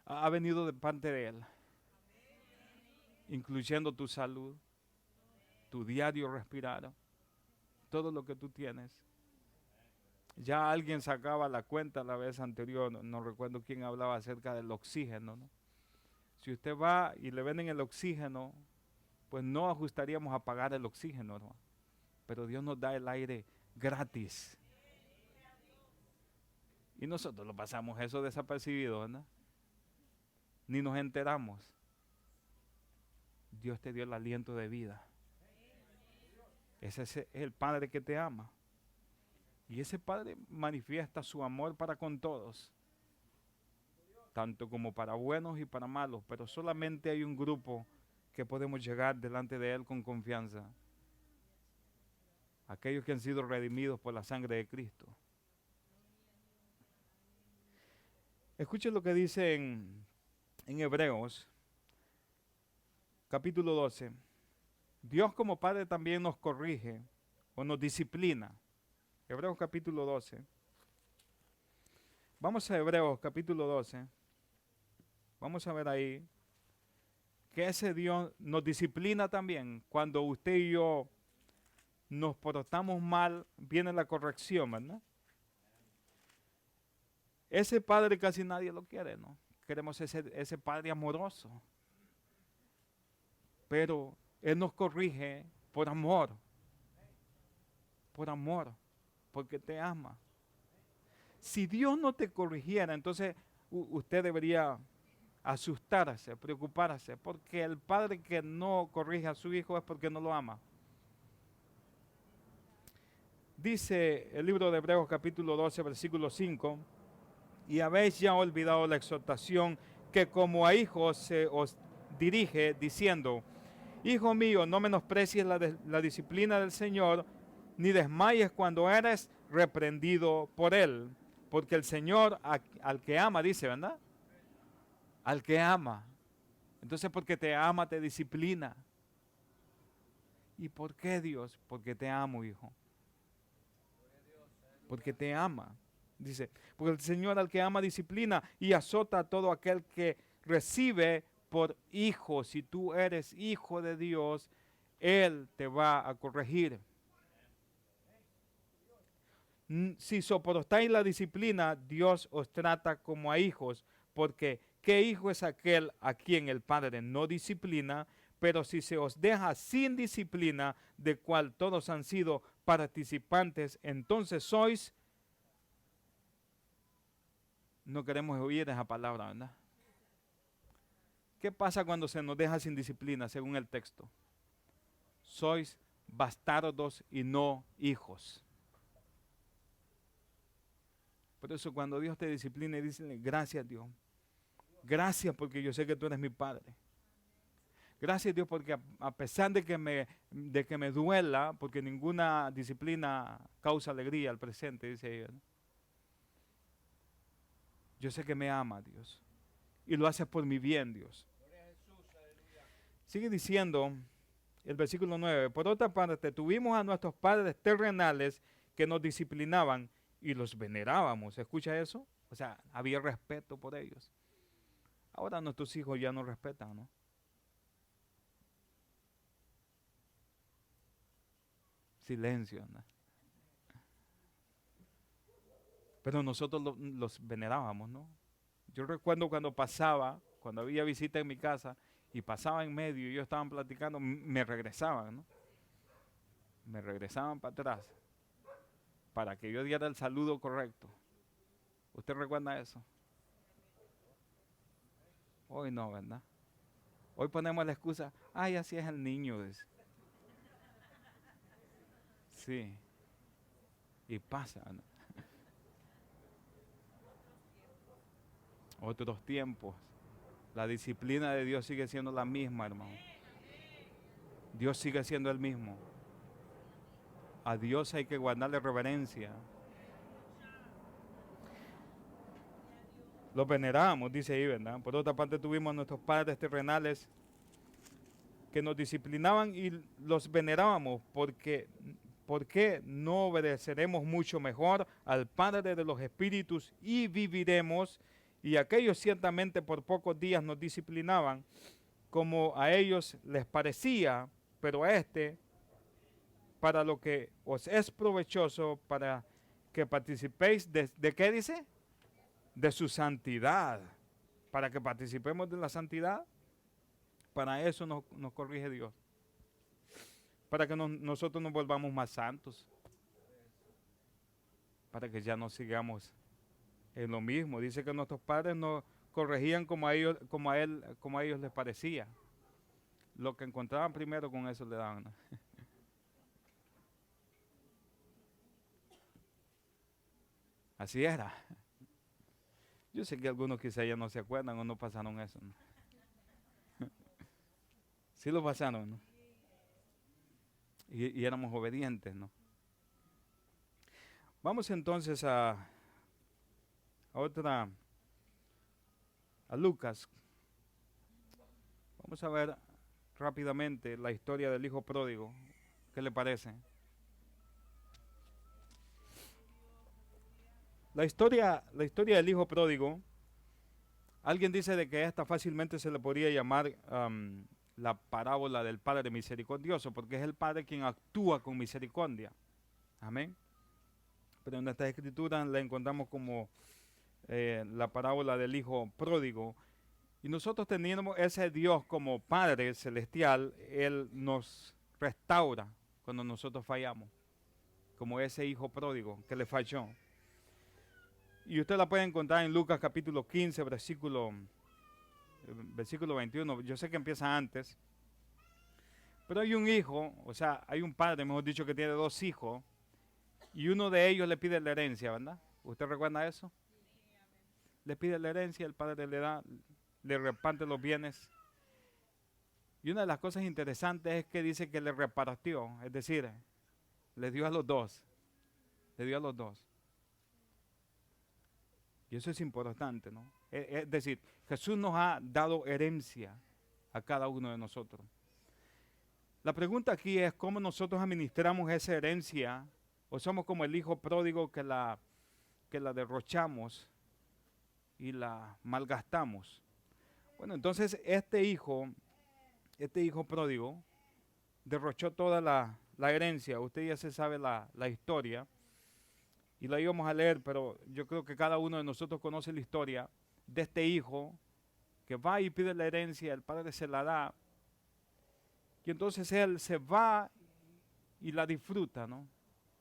ha venido de parte de Él, incluyendo tu salud, tu diario respirar, todo lo que tú tienes. Ya alguien sacaba la cuenta la vez anterior, no recuerdo quién hablaba acerca del oxígeno, ¿no? Si usted va y le venden el oxígeno, pues no ajustaríamos a pagar el oxígeno, ¿no? Pero Dios nos da el aire gratis. Y nosotros lo pasamos eso desapercibido, ¿no? Ni nos enteramos. Dios te dio el aliento de vida. Ese es el Padre que te ama. Y ese Padre manifiesta su amor para con todos, tanto como para buenos y para malos, pero solamente hay un grupo que podemos llegar delante de Él con confianza. Aquellos que han sido redimidos por la sangre de Cristo. Escuchen lo que dice en Hebreos, capítulo 12. Dios como Padre también nos corrige o nos disciplina. Hebreos capítulo 12. Vamos a Hebreos capítulo 12. Vamos a ver ahí que ese Dios nos disciplina también. Cuando usted y yo nos portamos mal, viene la corrección, ¿verdad? Ese Padre casi nadie lo quiere, ¿no? Queremos ese Padre amoroso. Pero Él nos corrige por amor. Por amor. Porque te ama. Si Dios no te corrigiera, entonces usted debería asustarse, preocuparse, porque el padre que no corrige a su hijo es porque no lo ama. Dice el libro de Hebreos capítulo 12, versículo 5, y habéis ya olvidado la exhortación que como a hijos se os dirige, diciendo, hijo mío, no menosprecies la disciplina del Señor, ni desmayes cuando eres reprendido por Él, porque el Señor al que ama, dice, ¿verdad? Al que ama. Entonces, porque te ama, te disciplina. ¿Y por qué, Dios? Porque te amo, hijo. Porque te ama. Dice, porque el Señor al que ama disciplina y azota a todo aquel que recibe por hijo. Si tú eres hijo de Dios, Él te va a corregir. Si soportáis la disciplina, Dios os trata como a hijos, porque ¿qué hijo es aquel a quien el Padre no disciplina? Pero si se os deja sin disciplina, de cual todos han sido participantes, entonces sois... No queremos oír esa palabra, ¿verdad? ¿Qué pasa cuando se nos deja sin disciplina, según el texto? Sois bastardos y no hijos. Por eso cuando Dios te disciplina, dice, gracias Dios. Gracias porque yo sé que tú eres mi Padre. Gracias Dios porque a pesar de que me duela, porque ninguna disciplina causa alegría al presente, dice ella, ¿no? Yo sé que me ama Dios. Y lo haces por mi bien, Dios. Sigue diciendo el versículo 9. Por otra parte, tuvimos a nuestros padres terrenales que nos disciplinaban y los venerábamos. ¿Escucha eso? O sea, había respeto por ellos. Ahora nuestros hijos ya no respetan, ¿no? Silencio, ¿no? Pero nosotros los venerábamos, ¿no? Yo recuerdo cuando había visita en mi casa y pasaba en medio y ellos estaban platicando, me regresaban, ¿no? Me regresaban para atrás para que yo diera el saludo correcto. ¿Usted recuerda eso? Hoy no, ¿verdad? Hoy ponemos la excusa, ay, así es el niño. Dice. Sí. Y pasa, ¿no? Otros tiempos. La disciplina de Dios sigue siendo la misma, hermano. Dios sigue siendo el mismo. A Dios hay que guardarle reverencia. Los veneramos, dice ahí, ¿verdad? Por otra parte tuvimos a nuestros padres terrenales que nos disciplinaban y los venerábamos porque ¿por qué no obedeceremos mucho mejor al Padre de los espíritus y viviremos? Y aquellos ciertamente por pocos días nos disciplinaban, como a ellos les parecía, pero a este, para lo que os es provechoso, para que participéis ¿de qué dice? De su santidad. Para que participemos de la santidad, para eso nos corrige Dios. Para que nosotros nos volvamos más santos. Para que ya no sigamos en lo mismo. Dice que nuestros padres nos corregían como a ellos les parecía. Lo que encontraban primero, con eso le daban, ¿no? Así era. Yo sé que algunos quizá ya no se acuerdan o no pasaron eso, ¿no? Sí lo pasaron, ¿no? Y éramos obedientes, ¿no? Vamos entonces a Lucas. Vamos a ver rápidamente la historia del hijo pródigo. ¿Qué le parece? La historia del hijo pródigo, alguien dice de que esta fácilmente se le podría llamar la parábola del Padre misericordioso, porque es el Padre quien actúa con misericordia. Amén. Pero en esta escritura la encontramos como la parábola del hijo pródigo. Y nosotros teniendo ese Dios como Padre celestial, Él nos restaura cuando nosotros fallamos, como ese hijo pródigo que le falló. Y usted la puede encontrar en Lucas capítulo 15, versículo 21. Yo sé que empieza antes. Pero hay un hijo, o sea, hay un padre, mejor dicho, que tiene dos hijos. Y uno de ellos le pide la herencia, ¿verdad? ¿Usted recuerda eso? Le pide la herencia, el padre le reparte los bienes. Y una de las cosas interesantes es que dice que le repartió, es decir, le dio a los dos. Le dio a los dos. Y eso es importante, ¿no? Es decir, Jesús nos ha dado herencia a cada uno de nosotros. La pregunta aquí es cómo nosotros administramos esa herencia, o somos como el hijo pródigo que la derrochamos y la malgastamos. Bueno, entonces este hijo pródigo derrochó toda la herencia. Usted ya se sabe la historia y la íbamos a leer, pero yo creo que cada uno de nosotros conoce la historia de este hijo que va y pide la herencia, el padre se la da, y entonces él se va y la disfruta, ¿no?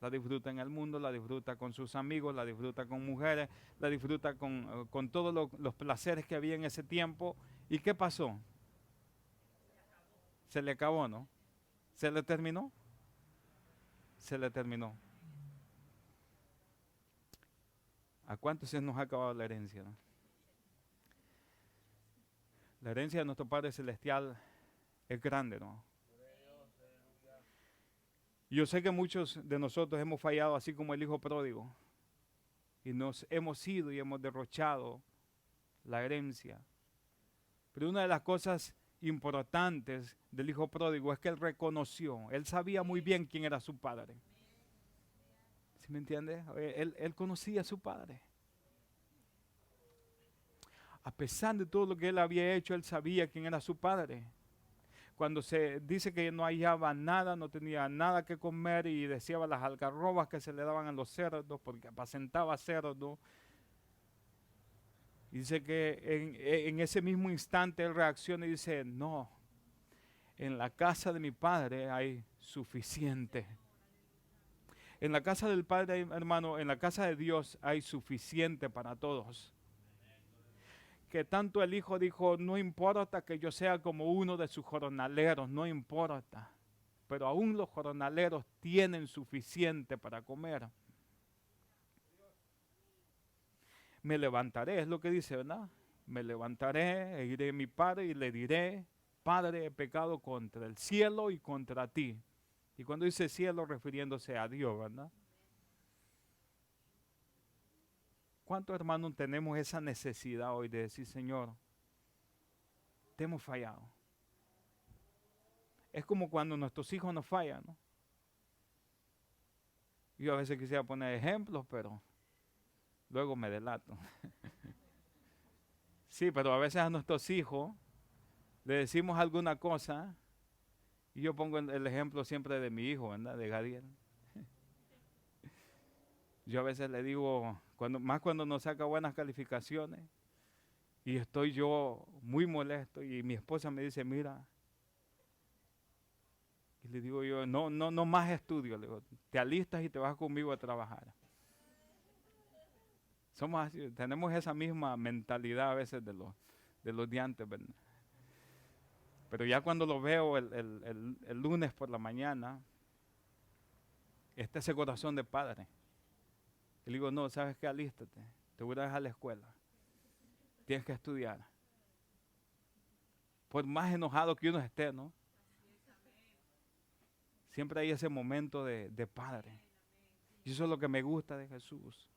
La disfruta en el mundo, la disfruta con sus amigos, la disfruta con mujeres, la disfruta con todos los placeres que había en ese tiempo. ¿Y qué pasó? Se le acabó, ¿no? ¿Se le terminó? Se le terminó. ¿A cuántos se nos ha acabado la herencia, no? La herencia de nuestro Padre Celestial es grande, ¿no? Yo sé que muchos de nosotros hemos fallado así como el hijo pródigo y nos hemos ido y hemos derrochado la herencia. Pero una de las cosas importantes del hijo pródigo es que él reconoció, él sabía muy bien quién era su padre. ¿Sí me entiende? Él conocía a su padre. A pesar de todo lo que él había hecho, él sabía quién era su padre. Cuando se dice que no hallaba nada, no tenía nada que comer y deseaba las algarrobas que se le daban a los cerdos, porque apacentaba cerdos. Y dice que en ese mismo instante él reacciona y dice, no, en la casa de mi padre hay suficiente. En la casa del Padre, hermano, en la casa de Dios hay suficiente para todos. Que tanto el Hijo dijo, no importa que yo sea como uno de sus jornaleros, no importa. Pero aún los jornaleros tienen suficiente para comer. Me levantaré, es lo que dice, ¿verdad? Me levantaré e iré a mi Padre y le diré, Padre, he pecado contra el cielo y contra ti. Y cuando dice cielo, refiriéndose a Dios, ¿verdad? ¿Cuántos hermanos tenemos esa necesidad hoy de decir, Señor, te hemos fallado? Es como cuando nuestros hijos nos fallan, ¿no? Yo a veces quisiera poner ejemplos, pero luego me delato. Sí, pero a veces a nuestros hijos le decimos alguna cosa y yo pongo el ejemplo siempre de mi hijo, ¿verdad? De Gadiel. Yo a veces le digo, más cuando nos saca buenas calificaciones y estoy yo muy molesto y mi esposa me dice, mira, y le digo yo, no más estudio, le digo, te alistas y te vas conmigo a trabajar. Somos así, tenemos esa misma mentalidad a veces de los de antes, ¿verdad? Pero ya cuando lo veo el lunes por la mañana, ese corazón de padre. Y le digo, no, ¿sabes qué? Alístate, te voy a dejar la escuela. Tienes que estudiar. Por más enojado que uno esté, ¿no? Siempre hay ese momento de padre. Y eso es lo que me gusta de Jesús.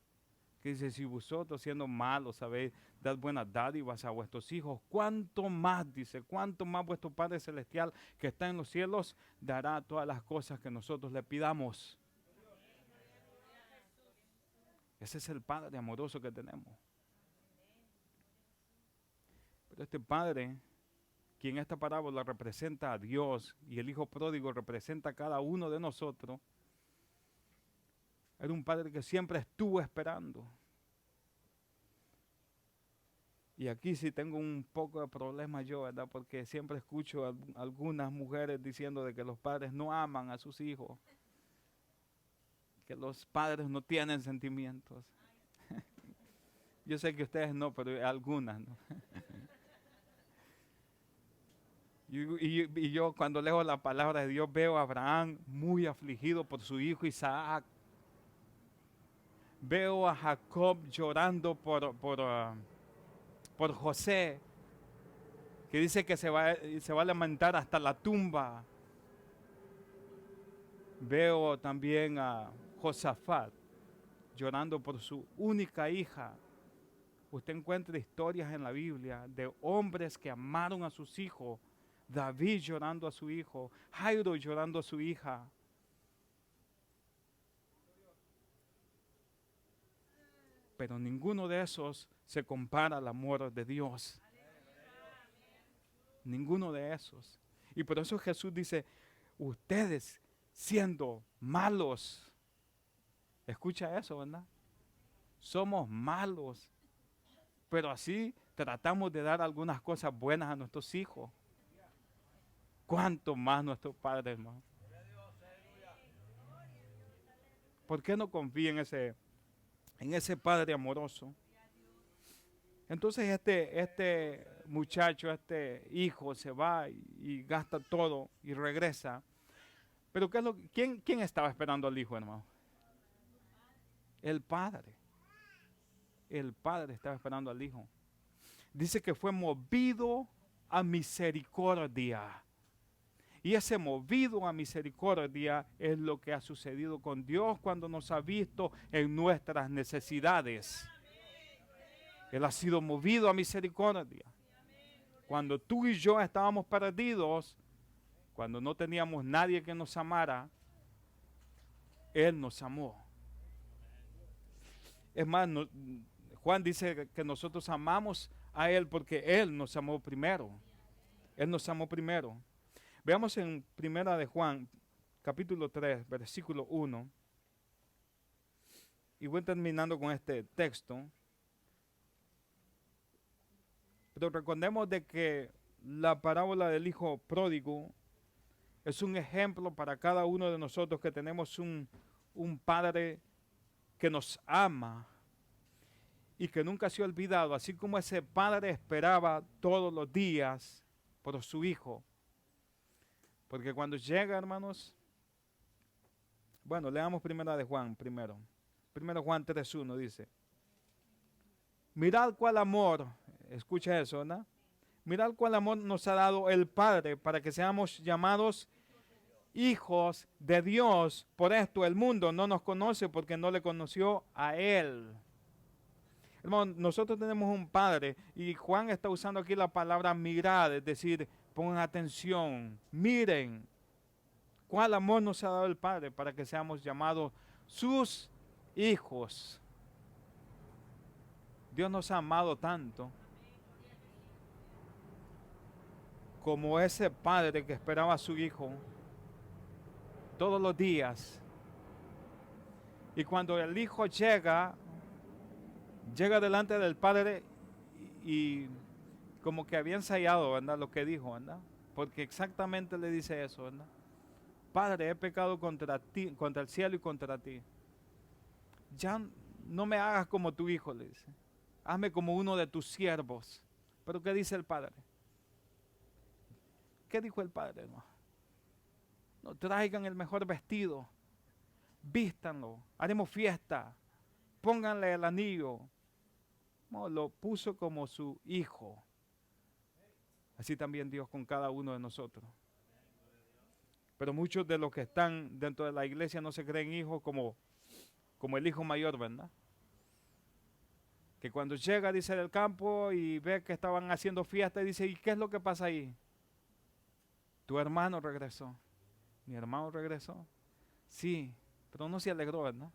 Que dice, si vosotros siendo malos sabéis dar buenas dádivas a vuestros hijos, ¿cuánto más, dice, cuánto más vuestro Padre Celestial que está en los cielos dará todas las cosas que nosotros le pidamos? Ese es el Padre amoroso que tenemos. Pero este Padre, quien esta parábola representa a Dios y el Hijo pródigo representa a cada uno de nosotros, era un Padre que siempre estuvo esperando. Y aquí sí tengo un poco de problema yo, ¿verdad? Porque siempre escucho a algunas mujeres diciendo de que los padres no aman a sus hijos, que los padres no tienen sentimientos. Yo sé que ustedes no, pero algunas, ¿no? Y yo cuando leo la palabra de Dios veo a Abraham muy afligido por su hijo Isaac. Veo a Jacob llorando por José, que dice que se va a lamentar hasta la tumba. Veo también a Josafat llorando por su única hija. Usted encuentra historias en la Biblia de hombres que amaron a sus hijos. David llorando a su hijo, Jairo llorando a su hija. Pero ninguno de esos se compara al amor de Dios. Ninguno de esos. Y por eso Jesús dice, ustedes siendo malos, escucha eso, ¿verdad? Somos malos, pero así tratamos de dar algunas cosas buenas a nuestros hijos. ¿Cuánto más nuestros padres, hermano? ¿Por qué no confía en ese Padre amoroso? Entonces este muchacho, este hijo se va y gasta todo y regresa. Pero ¿quién estaba esperando al hijo, hermano? El padre. El padre estaba esperando al hijo. Dice que fue movido a misericordia. Y ese movido a misericordia es lo que ha sucedido con Dios cuando nos ha visto en nuestras necesidades. Él ha sido movido a misericordia. Cuando tú y yo estábamos perdidos, cuando no teníamos nadie que nos amara, Él nos amó. Es más, Juan dice que nosotros amamos a Él porque Él nos amó primero. Él nos amó primero. Veamos en Primera de Juan, capítulo 3, versículo 1. Y voy terminando con este texto. Pero recordemos de que la parábola del hijo pródigo es un ejemplo para cada uno de nosotros que tenemos un padre que nos ama y que nunca se ha olvidado, así como ese padre esperaba todos los días por su hijo. Porque cuando llega, hermanos, bueno, leamos Primera de Juan primero. Primero Juan 3:1 dice, mirad cuál amor, escucha eso, ¿no? Mirad cuál amor nos ha dado el Padre para que seamos llamados hijos de Dios. Por esto el mundo no nos conoce porque no le conoció a Él. Hermano, nosotros tenemos un Padre y Juan está usando aquí la palabra mirad, es decir, pongan atención, miren cuál amor nos ha dado el Padre para que seamos llamados sus hijos. Dios nos ha amado tanto como ese padre que esperaba a su hijo todos los días. Y cuando el hijo llega delante del padre y como que había ensayado, ¿verdad? Lo que dijo, ¿verdad? Porque exactamente le dice eso, ¿verdad? Padre, he pecado contra ti, contra el cielo y contra ti. Ya no me hagas como tu hijo, le dice. Hazme como uno de tus siervos. Pero ¿qué dice el padre? ¿Qué dijo el padre, hermano? No, traigan el mejor vestido, vístanlo, haremos fiesta, pónganle el anillo. No, lo puso como su hijo. Así también Dios con cada uno de nosotros. Pero muchos de los que están dentro de la iglesia no se creen hijos como el hijo mayor, ¿verdad? Que cuando llega, dice, del campo y ve que estaban haciendo fiesta y dice, ¿y qué es lo que pasa ahí? Tu hermano regresó. ¿Mi hermano regresó? Sí, pero no se alegró, ¿verdad?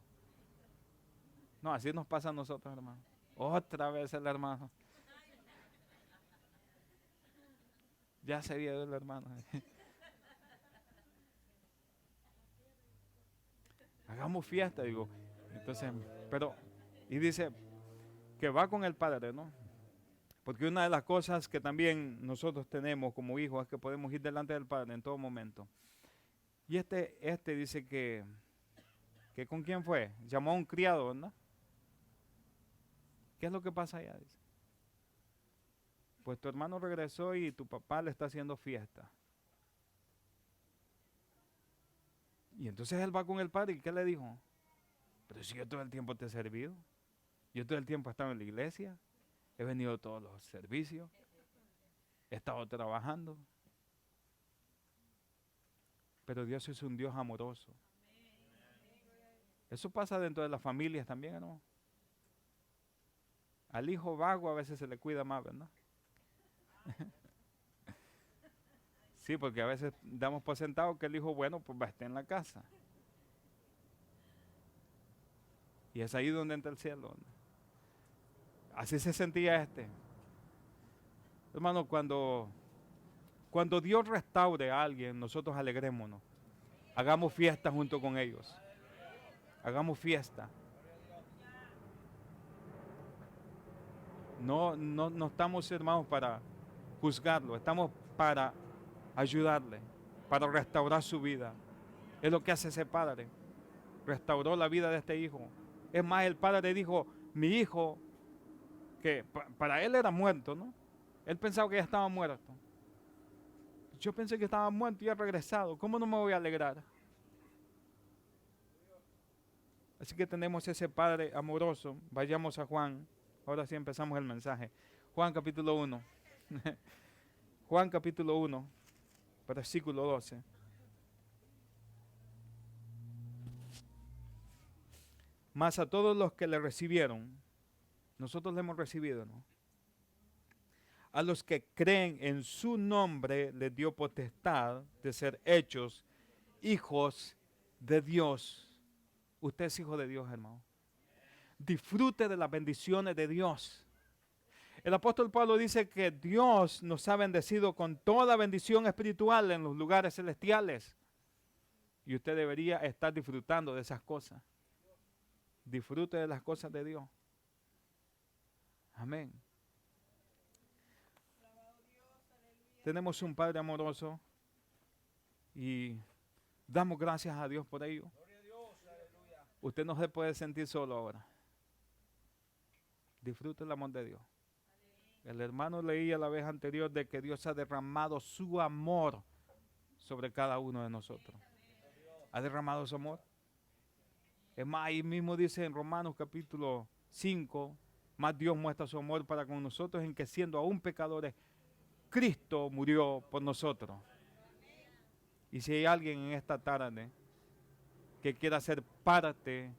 No, así nos pasa a nosotros, hermano. Otra vez el hermano. Ya se había ido el hermano. Hagamos fiesta, digo. Entonces, pero, y dice que va con el padre, ¿no? Porque una de las cosas que también nosotros tenemos como hijos es que podemos ir delante del padre en todo momento. Y este dice que ¿con quién fue? Llamó a un criado, ¿verdad? ¿Qué es lo que pasa allá? Dice. Pues tu hermano regresó y tu papá le está haciendo fiesta. Y entonces él va con el padre y ¿qué le dijo? Pero si yo todo el tiempo te he servido, yo todo el tiempo he estado en la iglesia, he venido a todos los servicios, he estado trabajando. Pero Dios es un Dios amoroso. Eso pasa dentro de las familias también, ¿no? Al hijo vago a veces se le cuida más, ¿verdad? Sí, porque a veces damos por sentado que el hijo bueno pues va a estar en la casa. Y es ahí donde entra el cielo, ¿no? Así se sentía este. Hermano, cuando Dios restaure a alguien, nosotros alegrémonos. Hagamos fiesta junto con ellos. Hagamos fiesta. No estamos, hermanos, para juzgarlo. Estamos para ayudarle, para restaurar su vida. Es lo que hace ese padre. Restauró la vida de este hijo. Es más, el padre dijo, mi hijo, que para él era muerto, ¿no? Él pensaba que ya estaba muerto. Yo pensé que estaba muerto y ha regresado. ¿Cómo no me voy a alegrar? Así que tenemos ese Padre amoroso. Vayamos a Juan. Ahora sí empezamos el mensaje. Juan capítulo 1. Juan capítulo 1, versículo 12. Mas a todos los que le recibieron, nosotros le hemos recibido, ¿no? A los que creen en su nombre les dio potestad de ser hechos hijos de Dios. Usted es hijo de Dios, hermano. Disfrute de las bendiciones de Dios. El apóstol Pablo dice que Dios nos ha bendecido con toda bendición espiritual en los lugares celestiales. Y usted debería estar disfrutando de esas cosas. Disfrute de las cosas de Dios. Amén. Tenemos un Padre amoroso y damos gracias a Dios por ello. Usted no se puede sentir solo ahora. Disfrute el amor de Dios. El hermano leía la vez anterior de que Dios ha derramado su amor sobre cada uno de nosotros. ¿Ha derramado su amor? Es más, ahí mismo dice en Romanos capítulo 5, más Dios muestra su amor para con nosotros en que siendo aún pecadores, Cristo murió por nosotros. Y si hay alguien en esta tarde que quiera ser parte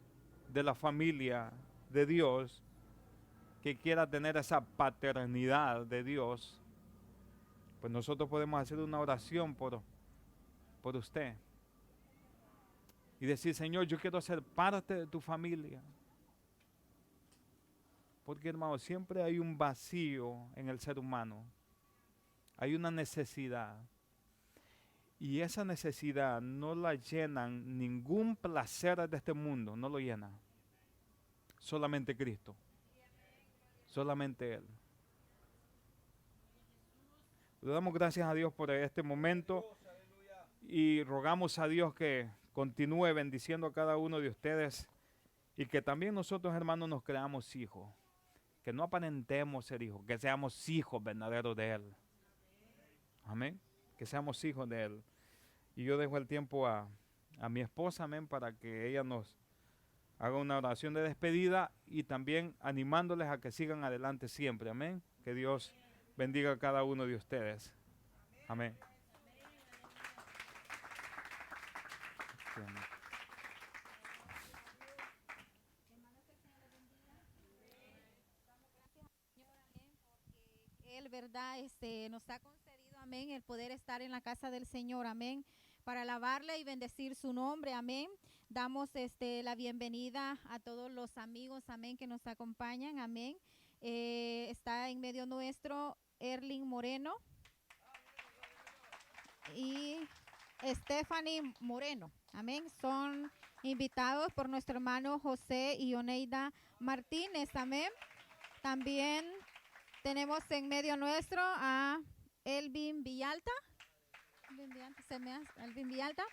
de la familia de Dios, que quiera tener esa paternidad de Dios, pues nosotros podemos hacer una oración por usted. y decir, Señor, yo quiero ser parte de tu familia. Porque, hermano, siempre hay un vacío en el ser humano. Hay una necesidad. Y esa necesidad no la llenan ningún placer de este mundo, no lo llena. Solamente Cristo. Solamente Él. Le damos gracias a Dios por este momento y rogamos a Dios que continúe bendiciendo a cada uno de ustedes y que también nosotros, hermanos, nos creamos hijos. Que no aparentemos ser hijos, que seamos hijos verdaderos de Él. Amén. Que seamos hijos de Él. Y yo dejo el tiempo a mi esposa, amén, para que ella nos haga una oración de despedida y también animándoles a que sigan adelante siempre, amén. Que Dios bendiga a cada uno de ustedes. Amén. Él, ¿verdad? Nos ha concedido, amén, el poder estar en la casa del Señor, amén, para alabarle y bendecir su nombre, amén. Damos la bienvenida a todos los amigos, amén, que nos acompañan, amén. Está en medio nuestro Erling Moreno y Stephanie Moreno, amén. Son invitados por nuestro hermano José y Oneida Martínez, amén. También tenemos en medio nuestro a Elvin Villalta, Elvin Villalta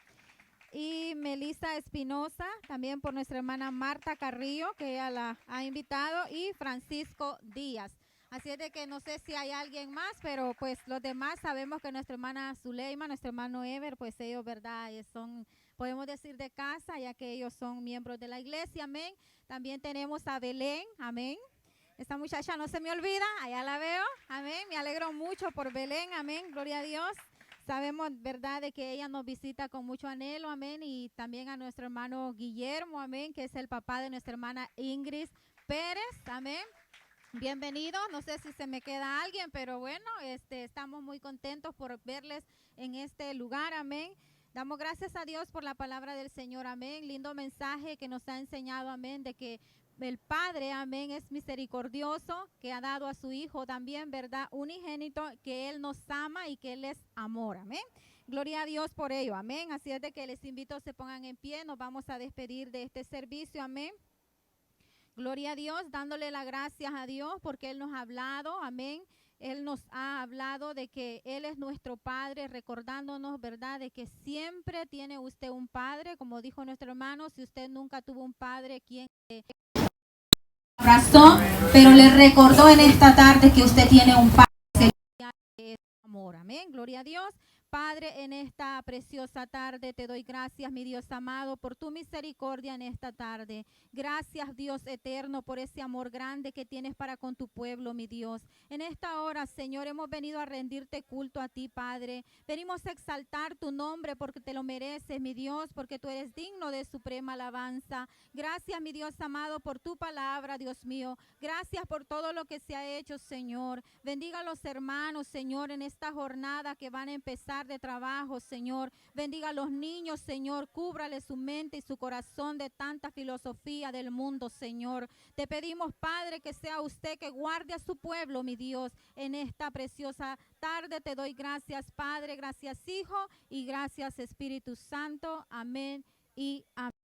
y Melissa Espinosa, también por nuestra hermana Marta Carrillo, que ella la ha invitado, y Francisco Díaz. Así es de que no sé si hay alguien más, pero pues los demás sabemos que nuestra hermana Zuleima, nuestro hermano Ever, pues ellos, ¿verdad? Son, podemos decir, de casa, ya que ellos son miembros de la iglesia, amén. También tenemos a Belén, amén. Esta muchacha no se me olvida, allá la veo, amén. Me alegro mucho por Belén, amén, gloria a Dios. Sabemos, verdad, de que ella nos visita con mucho anhelo, amén. Y también a nuestro hermano Guillermo, amén, que es el papá de nuestra hermana Ingrid Pérez, amén. Bienvenido, no sé si se me queda alguien, pero bueno, estamos muy contentos por verles en este lugar, amén. Damos gracias a Dios por la palabra del Señor, amén. Lindo mensaje que nos ha enseñado, amén, de que el Padre, amén, es misericordioso, que ha dado a su Hijo también, ¿verdad? Unigénito, que Él nos ama y que Él es amor, amén. Gloria a Dios por ello, amén. Así es de que les invito a se pongan en pie, nos vamos a despedir de este servicio, amén. Gloria a Dios, dándole las gracias a Dios porque Él nos ha hablado, amén. Él nos ha hablado de que Él es nuestro Padre, recordándonos, ¿verdad?, de que siempre tiene usted un Padre, como dijo nuestro hermano. Si usted nunca tuvo un Padre, ¿quién le abrazó? Pero le recordó en esta tarde que usted tiene un Padre que es amor, amén, gloria a Dios. Padre, en esta preciosa tarde te doy gracias, mi Dios amado, por tu misericordia en esta tarde. Gracias, Dios eterno, por ese amor grande que tienes para con tu pueblo, mi Dios. En esta hora, Señor, hemos venido a rendirte culto a ti, Padre. Venimos a exaltar tu nombre porque te lo mereces, mi Dios, porque tú eres digno de suprema alabanza. Gracias, mi Dios amado, por tu palabra, Dios mío. Gracias por todo lo que se ha hecho, Señor. Bendiga a los hermanos, Señor, en esta jornada que van a empezar de trabajo, Señor. Bendiga a los niños, Señor. Cúbrale su mente y su corazón de tanta filosofía del mundo, Señor. Te pedimos, Padre, que sea usted que guarde a su pueblo, mi Dios, en esta preciosa tarde. Te doy gracias, Padre, gracias, Hijo, y gracias, Espíritu Santo. Amén y amén.